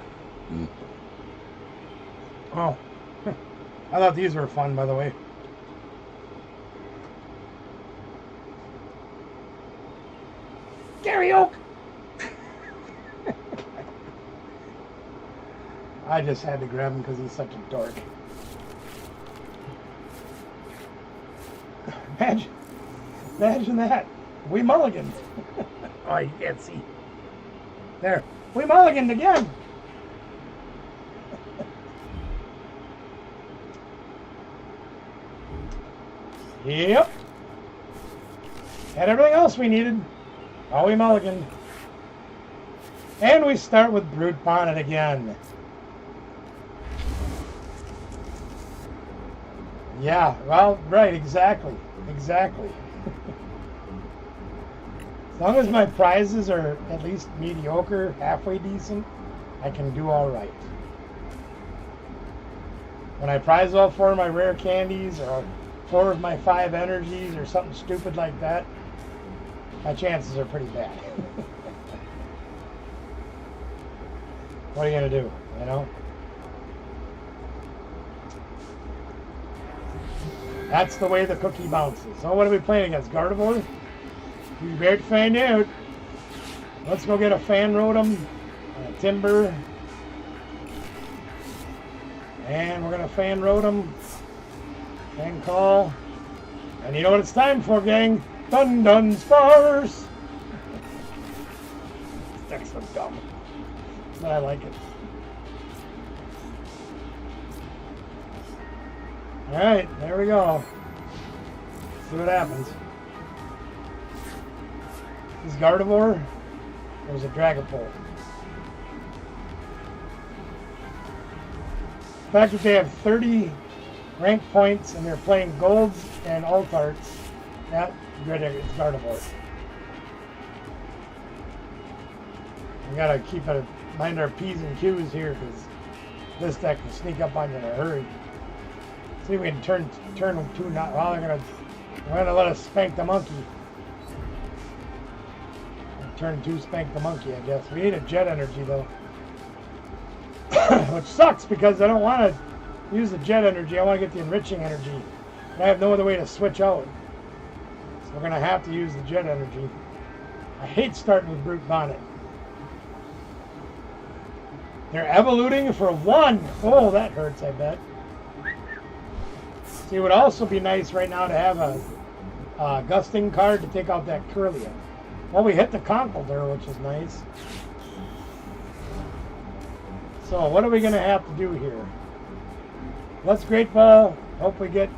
Oh, I thought these were fun, by the way. Gary Oak! I just had to grab him because he's such a dork. Imagine that. We mulliganed. Oh, you can't see. There. We mulliganed again. Yep. Had everything else we needed. Oh, we mulliganed. And we start with Brute Bonnet again. Yeah, well, right, exactly. Exactly. As long as my prizes are at least mediocre, halfway decent, I can do all right. When I prize all 4 of my rare candies or 4 of my 5 energies or something stupid like that, my chances are pretty bad. What are you going to do, you know? That's the way the cookie bounces. So what are we playing against? Gardevoir? We better find out. Let's go get a Fan Rotom, a Timber, and we're going to Fan Rotom, Fan Call, and you know what it's time for, gang? Dun Dun Sparse! This deck's so dumb, but I like it. Alright, there we go. See what happens. Is Gardevoir or is it Dragapult? The fact that they have 30 rank points and they're playing golds and altarts, that good, it's Gardevoir. We gotta keep in mind our P's and Q's here because this deck can sneak up on you in a hurry. See if we can turn 2 not. Well, they're gonna let us spank the monkey. Turn 2 spank the monkey, I guess. We need a jet energy though. Which sucks because I don't want to use the jet energy. I want to get the enriching energy. And I have no other way to switch out. So we're gonna have to use the jet energy. I hate starting with Brute Bonnet. They're evoluting for 1. Oh, that hurts, I bet. See, it would also be nice right now to have a gusting card to take out that Curlia. Well, we hit the Conkeldurr, which is nice. So what are we going to have to do here? Let's hope we get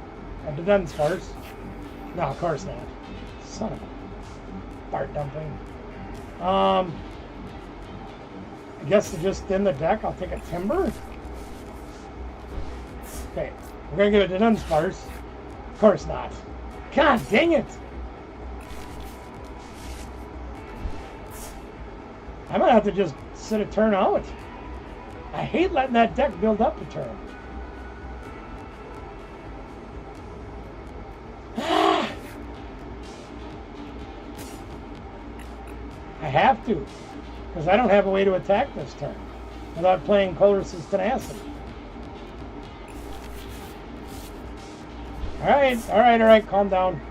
a Dunsparce. No, of course not. Son of a fart dumpling. I guess to just in the deck, I'll take a Timber. Okay, we're going to get a Dunsparce. Of course not. God dang it! I might have to just sit a turn out. I hate letting that deck build up a turn. I have to, because I don't have a way to attack this turn without playing Colress's Tenacity. Alright, calm down.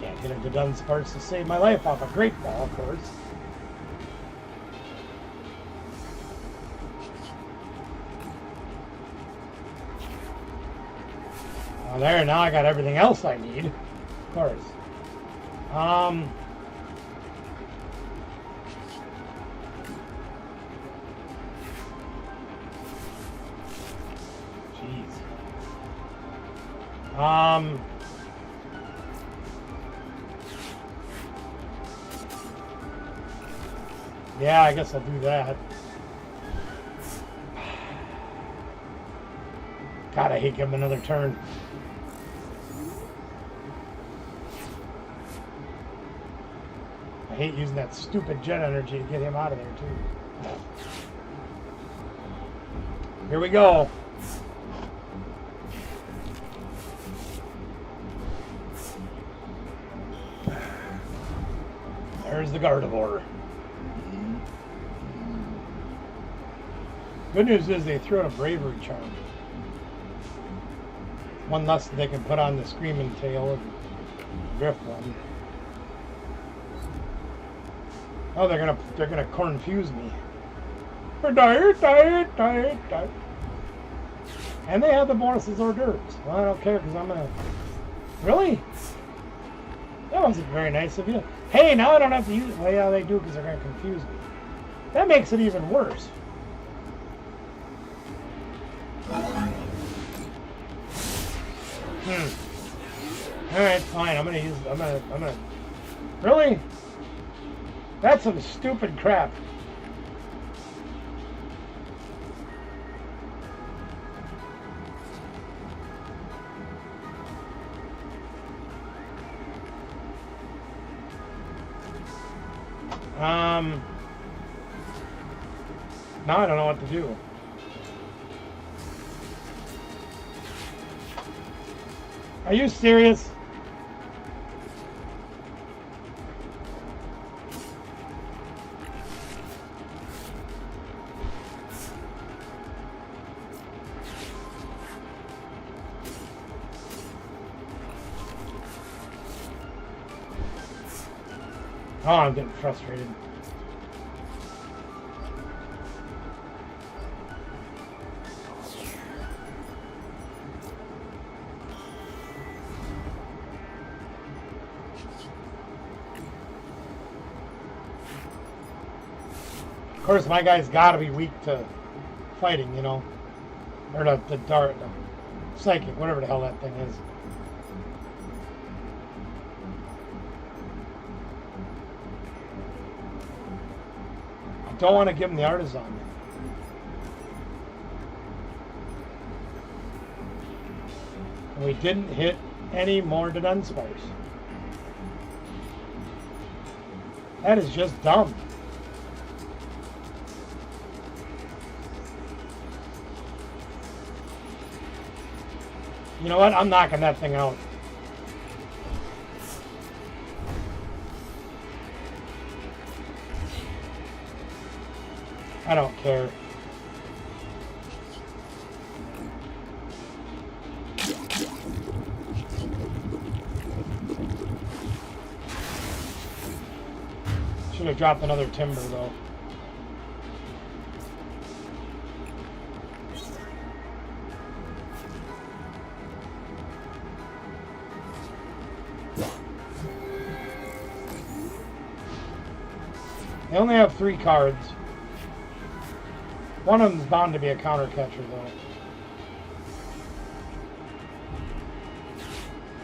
Can't get into Dunsparce to save my life off a Great Ball, of course. Well, there, now I got everything else I need, of course. Yeah, I guess I'll do that. God, I hate giving him another turn. I hate using that stupid jet energy to get him out of there, too. Here we go. There's the Gardevoir. Good news is they threw out a Bravery Charm. One less that they can put on the Screaming Tail and Drift one. Oh, they're gonna confuse me. Die. And they have the bonuses hors d'oeuvres. Well, I don't care because I'm gonna. Really? That wasn't very nice of you. Hey, now I don't have to use it. Well, yeah, they do because they're gonna confuse me. That makes it even worse. Alright, fine. I'm gonna. Really? That's some stupid crap. Now I don't know what to do. Are you serious? Oh, I'm getting frustrated. Of course, my guy's got to be weak to fighting, you know, or the psychic, whatever the hell that thing is. I don't want to give him the Artisan. And we didn't hit any more to Dunsparce. That is just dumb. You know what? I'm knocking that thing out. I don't care. Should have dropped another Timber, though. They only have 3 cards. One of them's bound to be a counter catcher, though.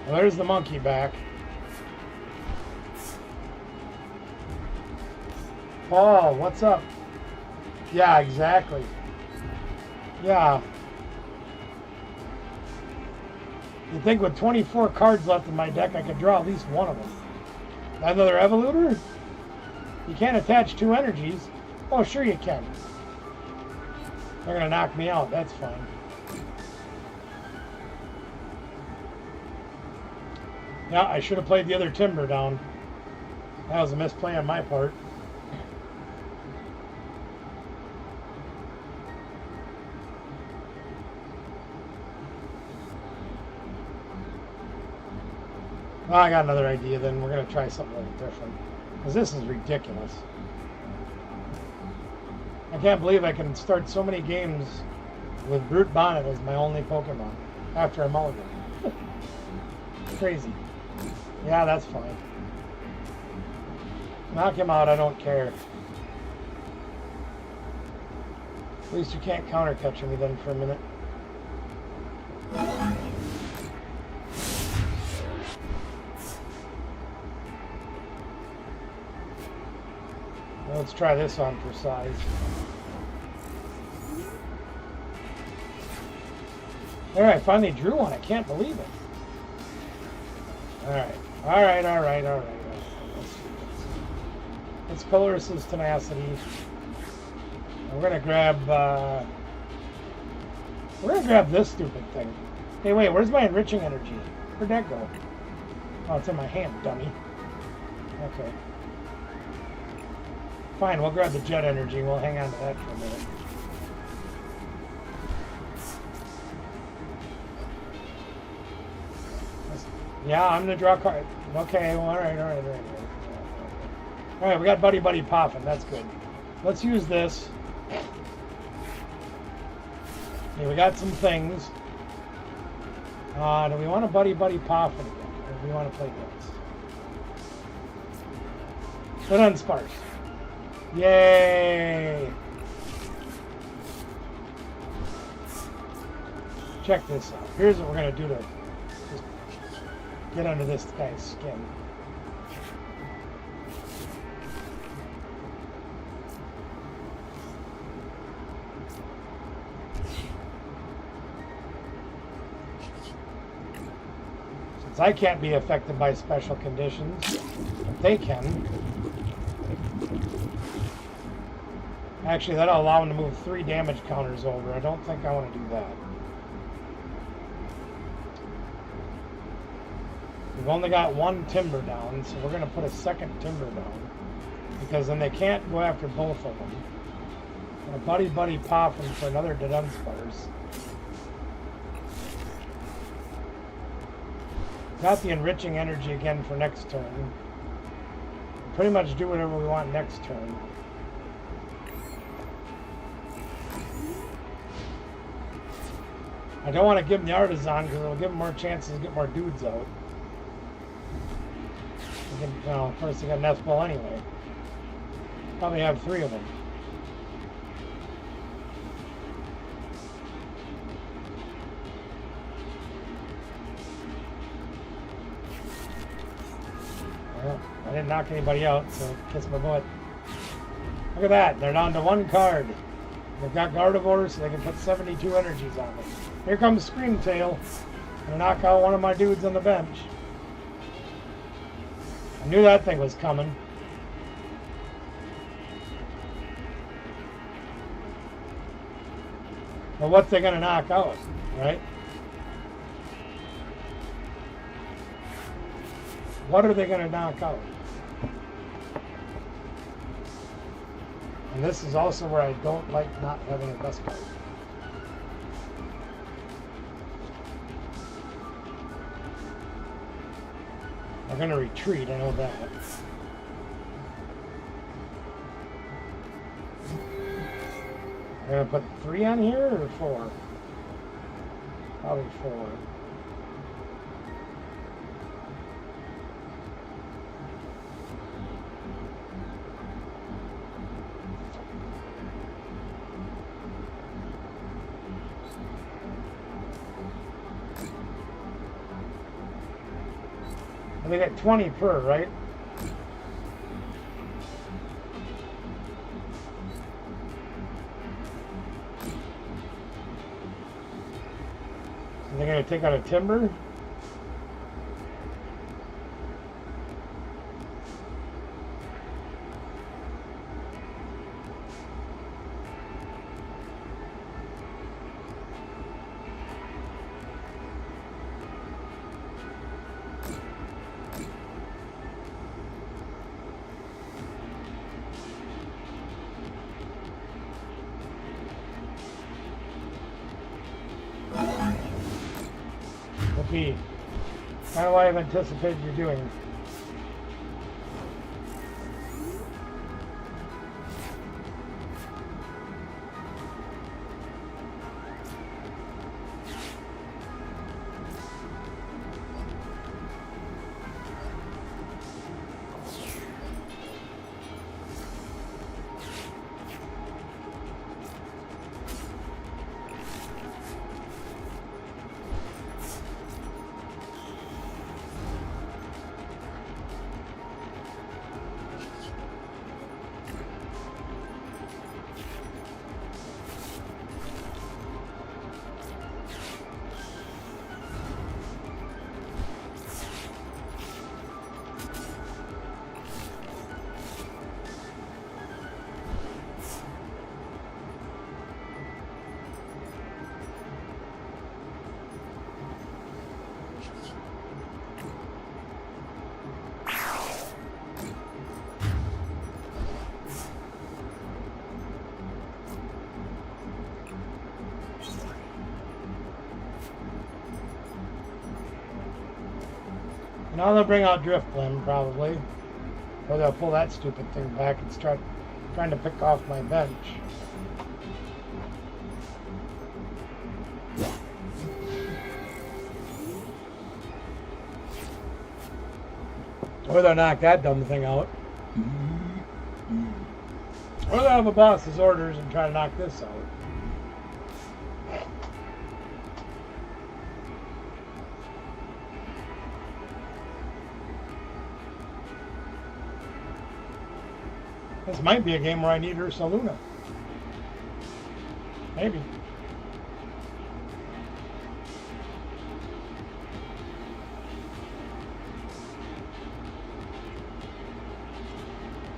Well, there's the monkey back. Paul, what's up? Yeah, exactly. Yeah. You'd think with 24 cards left in my deck, I could draw at least one of them. Another Evoluter? You can't attach 2 energies. Oh, sure you can. They're going to knock me out. That's fine. Yeah, I should have played the other Timber down. That was a misplay on my part. Well, I got another idea then. We're going to try something a little different. Because this is ridiculous. I can't believe I can start so many games with Brute Bonnet as my only Pokemon after a mulligan. Crazy. Yeah, that's fine. Knock him out, I don't care. At least you can't counter catch me then for a minute. Let's try this on for size. There, I finally drew one. I can't believe it. Alright. Let's Colorus's Tenacity. And we're gonna grab this stupid thing. Hey, wait, where's my enriching energy? Where'd that go? Oh, it's in my hand, dummy. Okay. Fine, we'll grab the jet energy and we'll hang on to that for a minute. Yeah, I'm gonna draw a card. Okay, well, alright. Alright, we got Buddy Poffin, that's good. Let's use this. Okay, we got some things. Do we want a Buddy Poffin again? Or do we want to play this? Put on Sparse. Yay! Check this out. Here's what we're going to do to just get under this guy's skin. Since I can't be affected by special conditions, they can. Actually, that'll allow him to move 3 damage counters over. I don't think I want to do that. We've only got 1 Timber down, so we're going to put a second Timber down. Because then they can't go after both of them. And a Buddy Poffin for another Dunsparce. Got the enriching energy again for next turn. Pretty much do whatever we want next turn. I don't want to give him the Artisan because it'll give him more chances to get more dudes out. Well, of course, they got an S-Ball anyway. Probably have 3 of them. Well, I didn't knock anybody out, so kiss my butt. Look at that. They're down to 1 card. They've got Gardevoir, so they can put 72 energies on it. Here comes Screamtail. Gonna knock out one of my dudes on the bench. I knew that thing was coming. Well, what's they gonna knock out, right? What are they gonna knock out? And this is also where I don't like not having a best card. I'm going to retreat, I know that. I'm going to put 3 on here or 4? Probably 4. They get 20 per, right? So they're going to take out a timber. Be kind of what I've anticipated you doing. Now they'll bring out Drift Limb, probably. Or they'll pull that stupid thing back and start trying to pick off my bench. Or they'll knock that dumb thing out. Or they'll have a boss's orders and try to knock this out. This might be a game where I need Ursaluna. Maybe.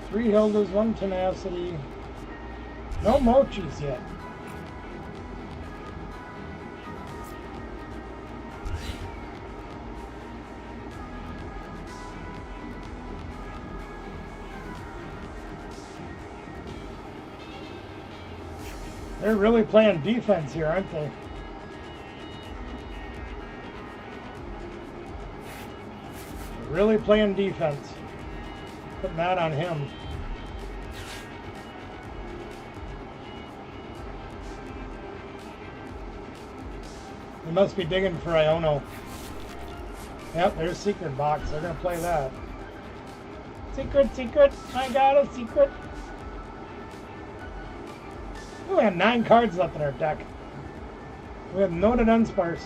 Three Hildas, one Tenacity. No Mochis yet. They're really playing defense here, aren't they? They're really playing defense. Putting that on him. They must be digging for Iono. Yep, there's Secret Box. They're going to play that. Secret, secret. I got a secret. We have 9 cards left in our deck. We have Noted Unsparse.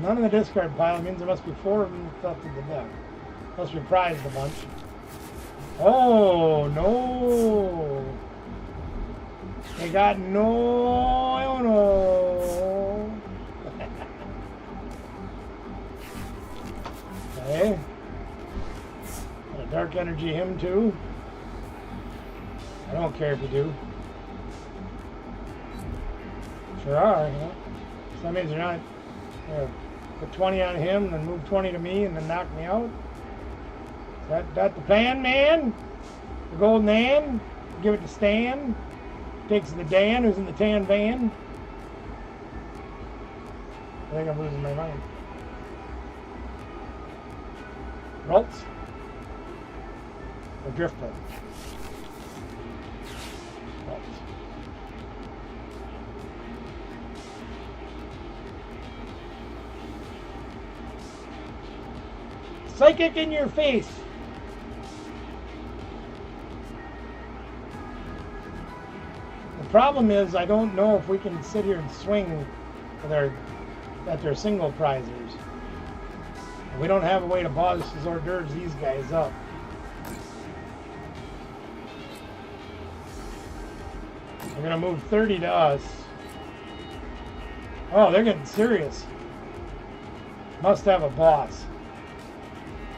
None in the discard pile. It means there must be 4 of them left in the deck. Unless we prized a bunch. Oh, no. They got no. Okay. Dark Energy him too. I don't care if you do. Sure are, you know. So that means you're not put 20 on him, then move 20 to me, and then knock me out. Is that the plan, man? The golden hand? Give it to Stan. Takes the Dan, who's in the tan van. I think I'm losing my mind. Ralts. Or Drifter. Psychic in your face. The problem is I don't know if we can sit here and swing at their single prizers. We don't have a way to boss his hors d'oeuvres these guys up. They're gonna move 30 to us. Oh, they're getting serious. Must have a boss.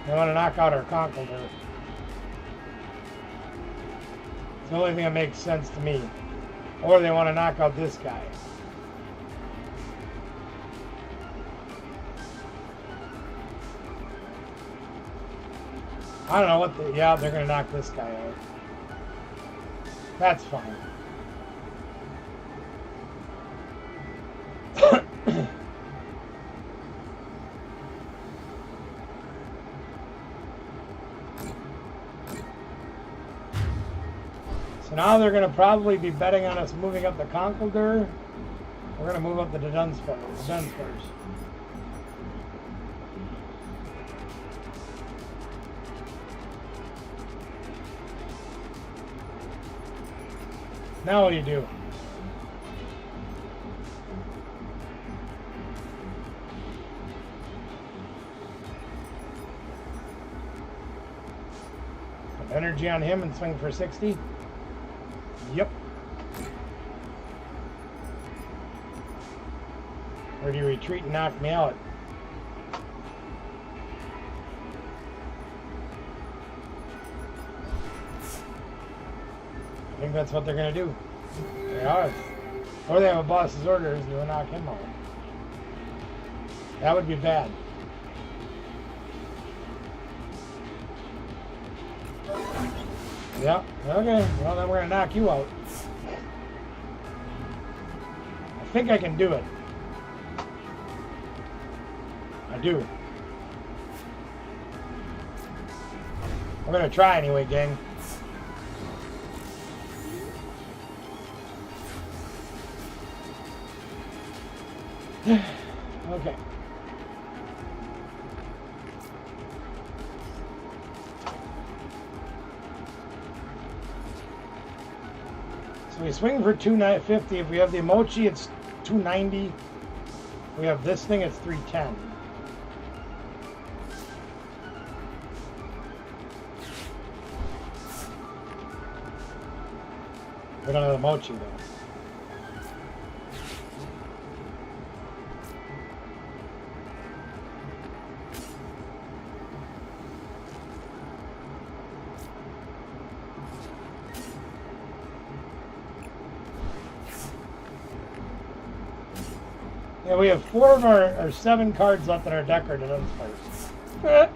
They want to knock out our conqueror. It's the only thing that makes sense to me. Or they want to knock out this guy. I don't know what the... Yeah, they're going to knock this guy out. That's fine. So now they're going to probably be betting on us moving up the Conquildor. We're going to move up the Dunsparce. Now what do you do? Put energy on him and swing for 60. Yep. Or do you retreat and knock me out? I think that's what they're going to do. They are. Or they have a boss's orders and they'll knock him out. That would be bad. Yeah, okay. Well, then we're going to knock you out. I think I can do it. I do. We're going to try anyway, gang. Okay. So we swing for 250. If we have the Emochi, it's 290. We have this thing, it's 310. We don't have the Mochi though. Yeah, we have 4 of our 7 cards left in our deck are Dunsparce.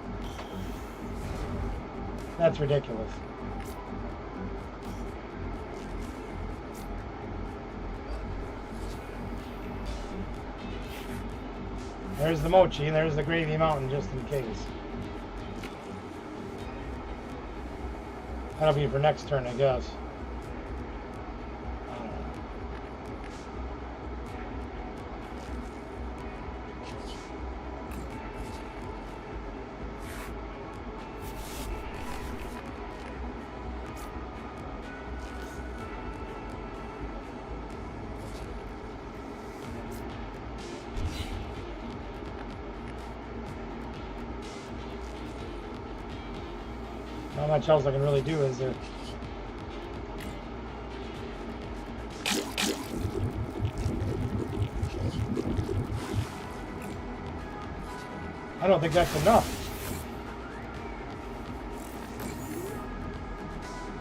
That's ridiculous. There's the Mochi, and there's the Gravy Mountain, just in case. That'll be for next turn, I guess. Not much else I can really do, is there? I don't think that's enough.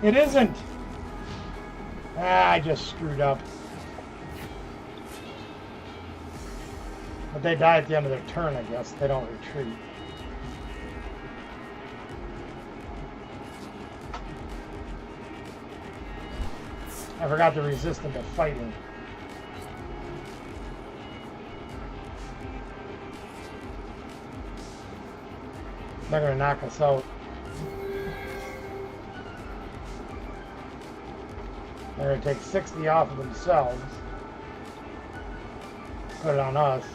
It isn't! Ah, I just screwed up. But they die at the end of their turn, I guess. They don't retreat. I forgot to resist them to fighting. They're going to knock us out. They're going to take 60 off of themselves. Put it on us.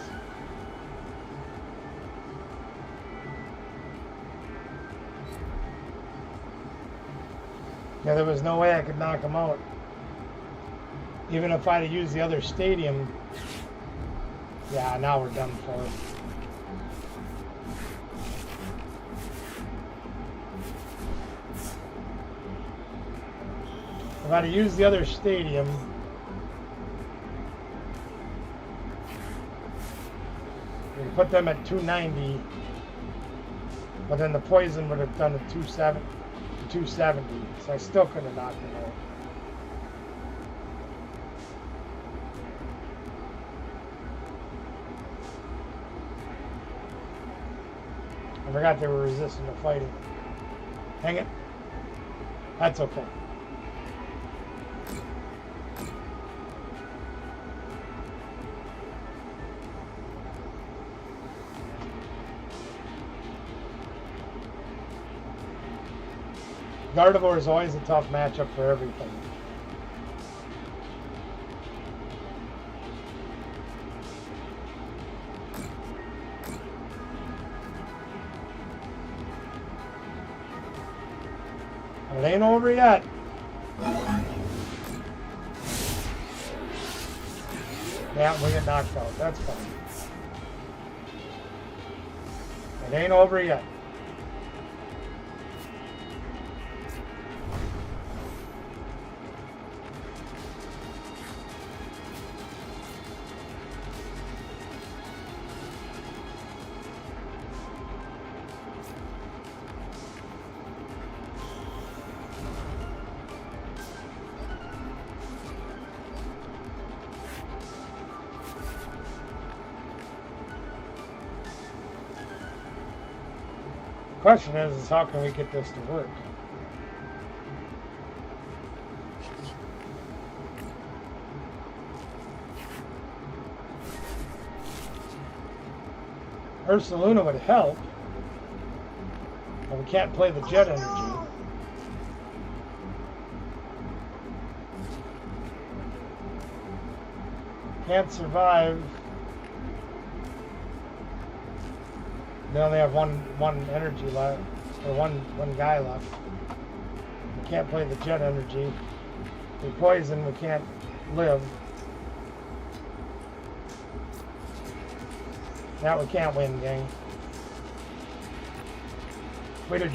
Yeah, there was no way I could knock them out. Even if I'd have used the other stadium, Yeah, now we're done for. If I'd have used the other stadium, we could put them at 290, but then the poison would have done a 270, so I still couldn't have knocked it out. I forgot they were resistant to fighting. Hang it. That's okay. Gardevoir is always a tough matchup for everything. It ain't over yet. Yeah, we get knocked out. That's fine. It ain't over yet. The question is how can we get this to work? Ursaluna would help, but we can't play the jet energy. Can't survive. They only have one energy left, or one guy left. We can't play the jet energy. We poison, we can't live. That we can't win, gang. If we would have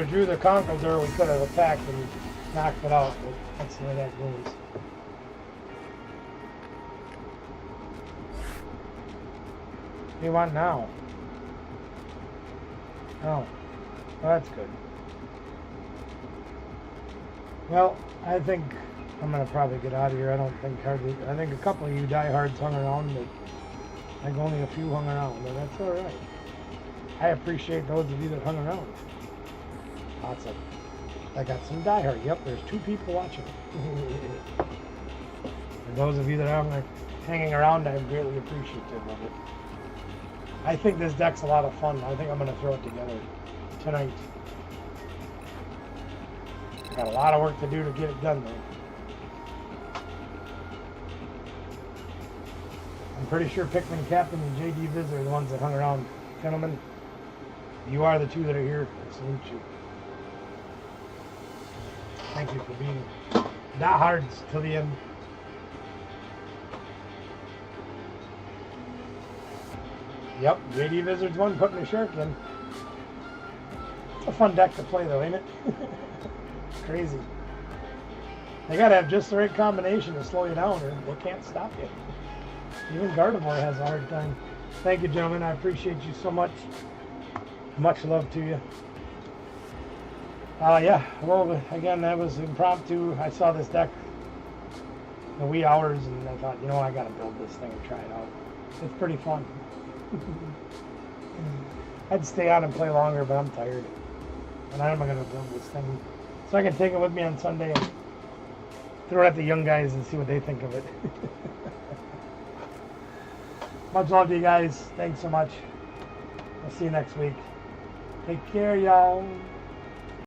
drew the Conkeldurr, we could have attacked and knocked it out, but that's the way that goes. What do you want now? Oh, well, that's good. Well, I think I'm gonna probably get out of here. I don't think hardly. I think a couple of you diehards hung around, but I think only a few hung around, but that's all right. I appreciate those of you that hung around. Lots of. I got some diehard. Yep, there's 2 people watching. And those of you that are hanging around, I'm greatly appreciative of it. I think this deck's a lot of fun. I think I'm going to throw it together tonight. Got a lot of work to do to get it done, though. I'm pretty sure Pikmin Captain and JD Viz are the ones that hung around. Gentlemen, you are the 2 that are here. I salute you. Thank you for being diehards till the end. Yep, JD Wizards won, putting a shark in. It's a fun deck to play, though, ain't it? Crazy. They gotta have just the right combination to slow you down, or they can't stop you. Even Gardevoir has a hard time. Thank you, gentlemen. I appreciate you so much. Much love to you. Yeah, well, again, that was impromptu. I saw this deck in the wee hours, and I thought, you know, I gotta build this thing and try it out. It's pretty fun. I'd stay on and play longer, but I'm tired. And I'm going to build this thing so I can take it with me on Sunday and throw it at the young guys and see what they think of it. Much love to you guys. Thanks so much. I'll see you next week. Take care, y'all.